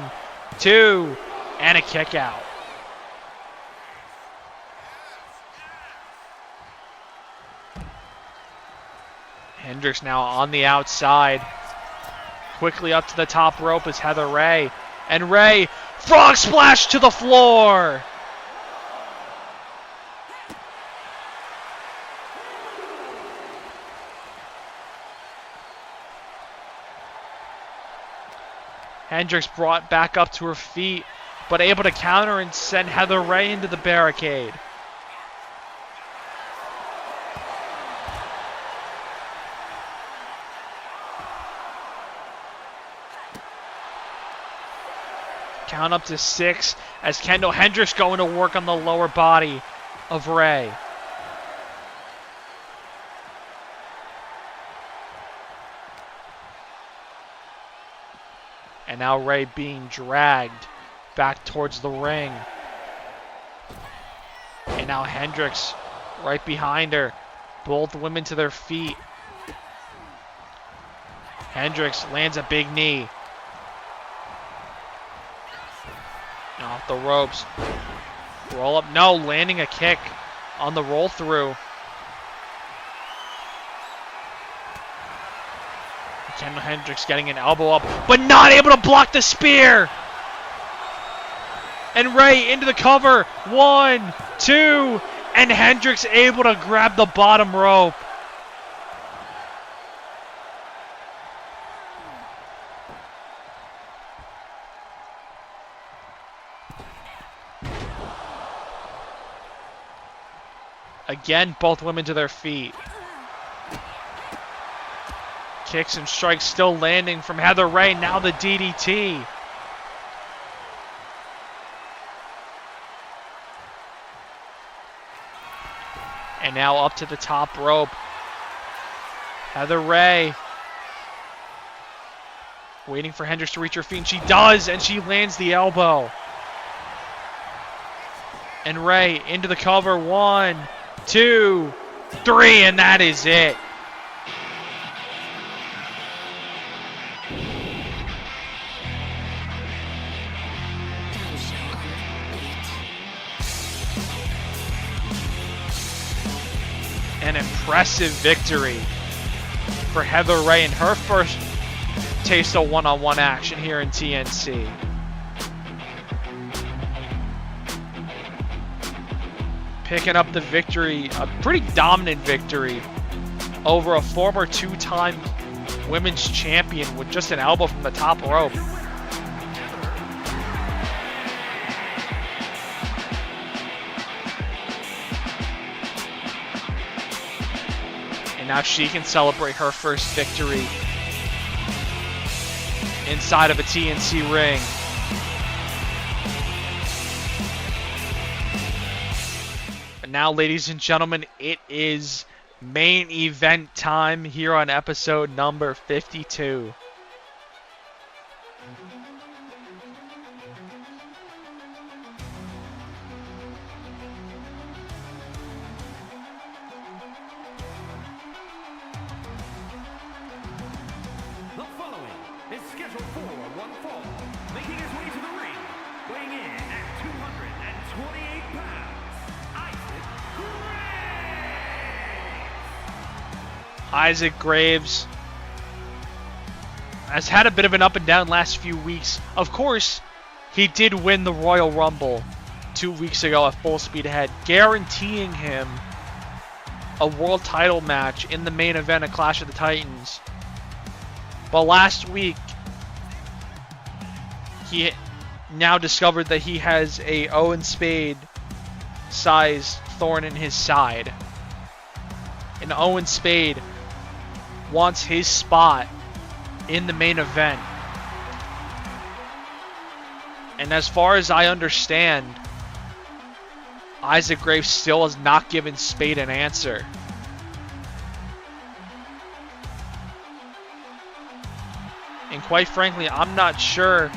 2, and a kick out. Hendricks now on the outside. Quickly up to the top rope is Heather Ray. And Ray, frog splash to the floor. Hendricks brought back up to her feet, but able to counter and send Heather Ray into the barricade. Count up to 6 as Kendall Hendricks going to work on the lower body of Ray. And now Ray being dragged back towards the ring. And now Hendricks right behind her. Both women to their feet. Hendricks lands a big knee. Off the ropes. Roll up. No, landing a kick on the roll through. Kendall Hendricks getting an elbow up, but not able to block the spear. And Ray into the cover. 1, 2, and Hendricks able to grab the bottom rope. Again, both women to their feet. Kicks and strikes still landing from Heather Ray. Now the DDT. And now up to the top rope. Heather Ray. Waiting for Hendricks to reach her feet. And she does. And she lands the elbow. And Ray into the cover. 1, 2, 3. And that is it. An impressive victory for Heather Ray in her first taste of one-on-one action here in TNC. picking up the victory, a pretty dominant victory over a former two-time women's champion with just an elbow from the top rope. And now she can celebrate her first victory inside of a TNC ring. And now, ladies and gentlemen, it is main event time here on episode number 52. The following is scheduled for one fall, making his way to the ring, weighing in at 228 pounds, Isaac Graves has had a bit of an up and down last few weeks. Of course, he did win the Royal Rumble 2 weeks ago at Full Speed Ahead, guaranteeing him a world title match in the main event of Clash of the Titans. But last week, he now discovered that he has a Owen Spade sized thorn in his side. And Owen Spade wants his spot in the main event. And as far as I understand, Isaac Graves still has not given Spade an answer. And quite frankly, I'm not sure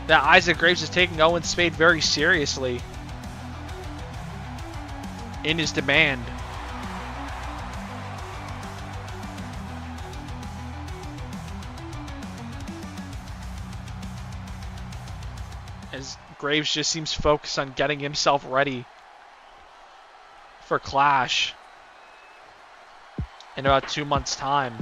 that Isaac Graves is taking Owen Spade very seriously in his demand. As Graves just seems focused on getting himself ready for Clash in about 2 months' time.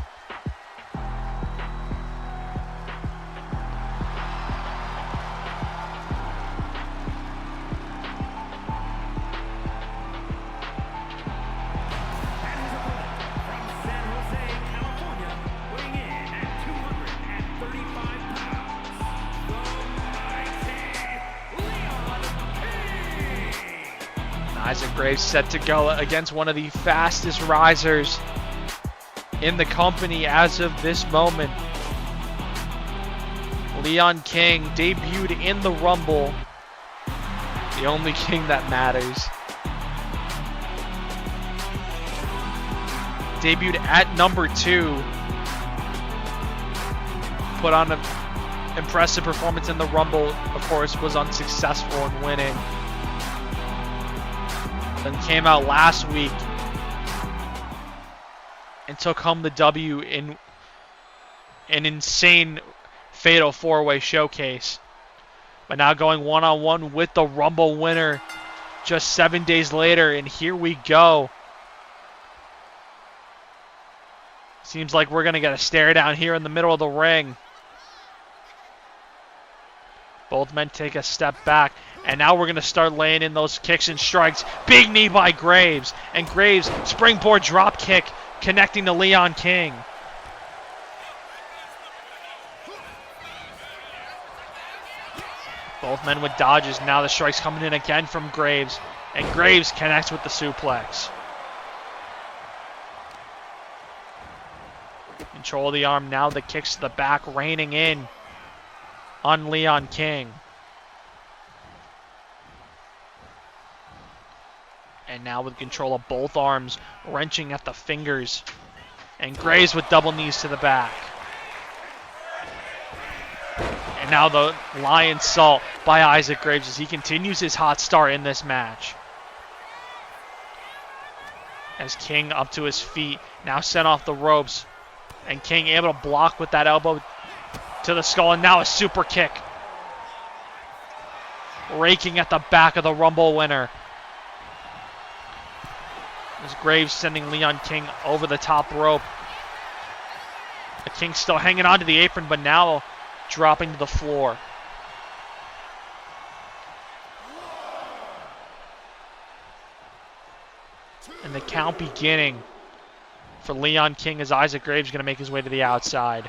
Isaac Graves set to go against one of the fastest risers in the company as of this moment. Leon King debuted in the Rumble, the only king that matters. Debuted at number 2. Put on an impressive performance in the Rumble, of course, was unsuccessful in winning. Then came out last week and took home the W in an insane Fatal 4-Way showcase. But now going one-on-one with the Rumble winner just 7 days later, and here we go. Seems like we're going to get a stare down here in the middle of the ring. Both men take a step back, and now we're going to start laying in those kicks and strikes. Big knee by Graves, and Graves springboard drop kick connecting to Leon King. Both men with dodges. Now the strikes coming in again from Graves, and Graves connects with the suplex. Control of the arm, now the kicks to the back, raining in on Leon King. And now with control of both arms, wrenching at the fingers. And Graves with double knees to the back. And now the Lion Salt by Isaac Graves as he continues his hot start in this match. As King up to his feet, now sent off the ropes. And King able to block with that elbow to the skull, and now a super kick. Raking at the back of the Rumble winner. As Graves sending Leon King over the top rope. The King still hanging onto the apron, but now dropping to the floor. And the count beginning for Leon King as Isaac Graves is going to make his way to the outside.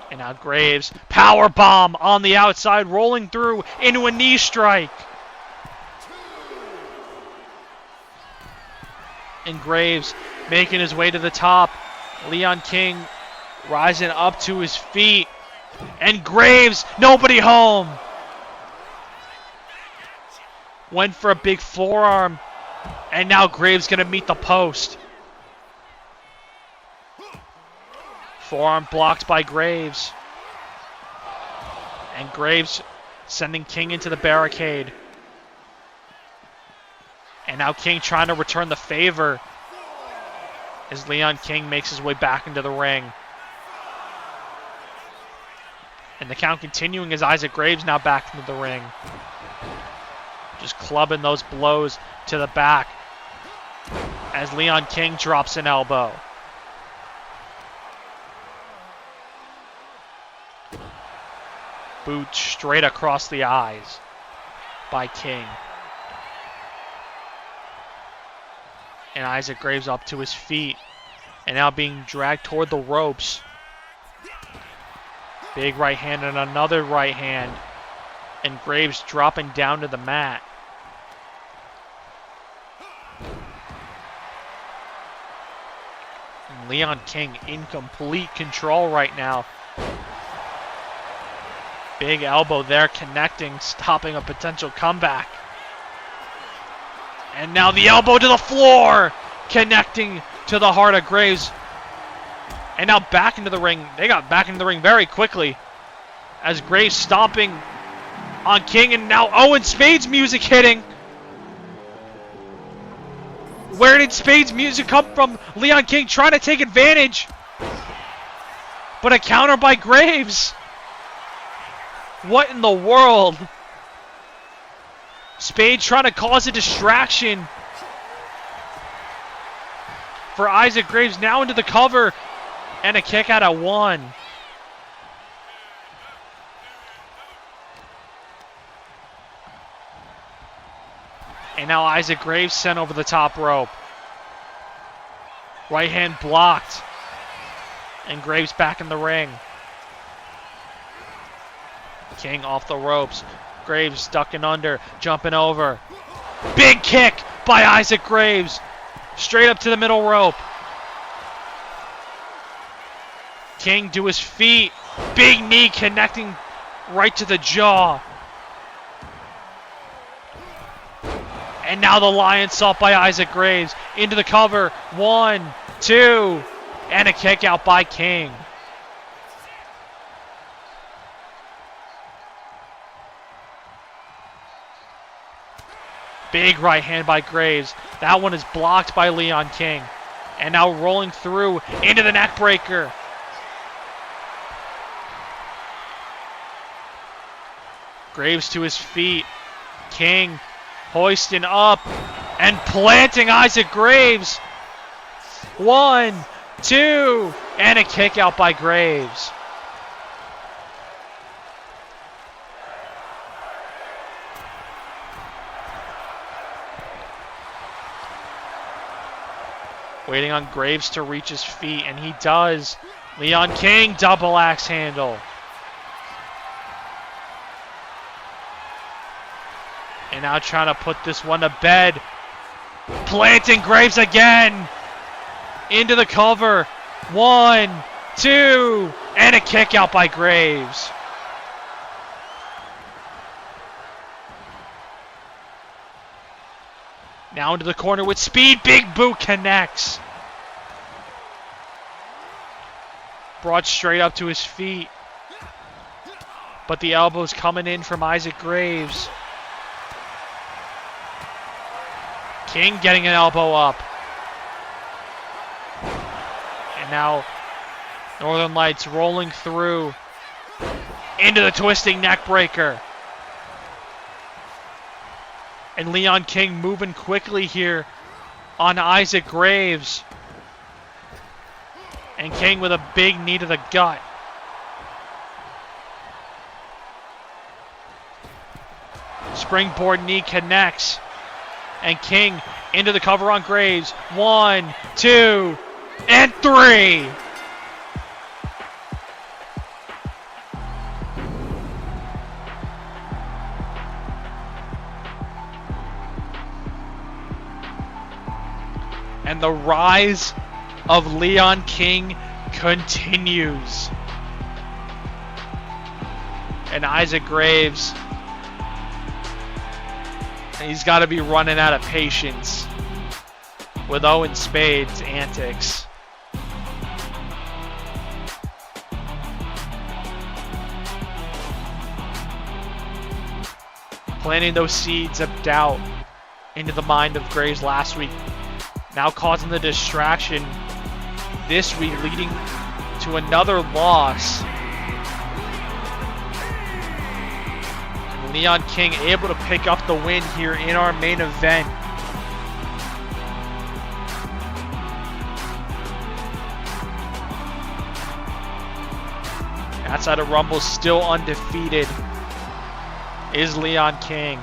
And now Graves, power bomb on the outside, rolling through into a knee strike. And Graves making his way to the top. Leon King rising up to his feet. And Graves, nobody home. Went for a big forearm. And now Graves going to meet the post. Forearm blocked by Graves. And Graves sending King into the barricade. And now King trying to return the favor as Leon King makes his way back into the ring. And the count continuing as Isaac Graves now back into the ring. Just clubbing those blows to the back as Leon King drops an elbow. Boot straight across the eyes by King. And Isaac Graves up to his feet and now being dragged toward the ropes. Big right hand and another right hand. And Graves dropping down to the mat. And Leon King in complete control right now. Big elbow there connecting, stopping a potential comeback. And now the elbow to the floor, connecting to the heart of Graves. And now back into the ring. They got back into the ring very quickly as Graves stomping on King, and now Owen Spade's music hitting. Where did Spade's music come from? Leon King trying to take advantage. But a counter by Graves. What in the world? Spade trying to cause a distraction for Isaac Graves, now into the cover, and a kick out of one. And now Isaac Graves sent over the top rope. Right hand blocked. And Graves back in the ring. King off the ropes. Graves ducking under, jumping over. Big kick by Isaac Graves. Straight up to the middle rope. King to his feet. Big knee connecting right to the jaw. And now the lion salt by Isaac Graves. Into the cover. 1, 2. And a kick out by King. Big right hand by Graves. That one is blocked by Leon King. And now rolling through into the neck breaker. Graves to his feet. King hoisting up and planting Isaac Graves. 1, 2, and a kick out by Graves. Waiting on Graves to reach his feet, and he does. Leon King, double axe handle. And now trying to put this one to bed. Planting Graves again. Into the cover. 1, 2, and a kick out by Graves. Now into the corner with speed. Big boot connects. Brought straight up to his feet. But the elbow's coming in from Isaac Graves. King getting an elbow up. And now Northern Lights rolling through into the twisting neck breaker. And Leon King moving quickly here on Isaac Graves. And King with a big knee to the gut. Springboard knee connects. And King into the cover on Graves. 1, 2, and 3. And the rise of Leon King continues. And Isaac Graves, he's got to be running out of patience with Owen Spade's antics. Planting those seeds of doubt into the mind of Graves last week, now causing the distraction this week, leading to another loss. Leon King able to pick up the win here in our main event. Outside of Rumble, still undefeated is Leon King.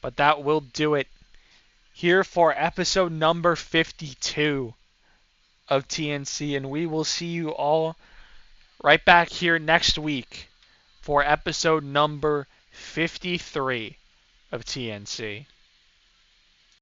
But that will do it here for episode number 52 of TNC, and we will see you all right back here next week for episode number 53 of TNC.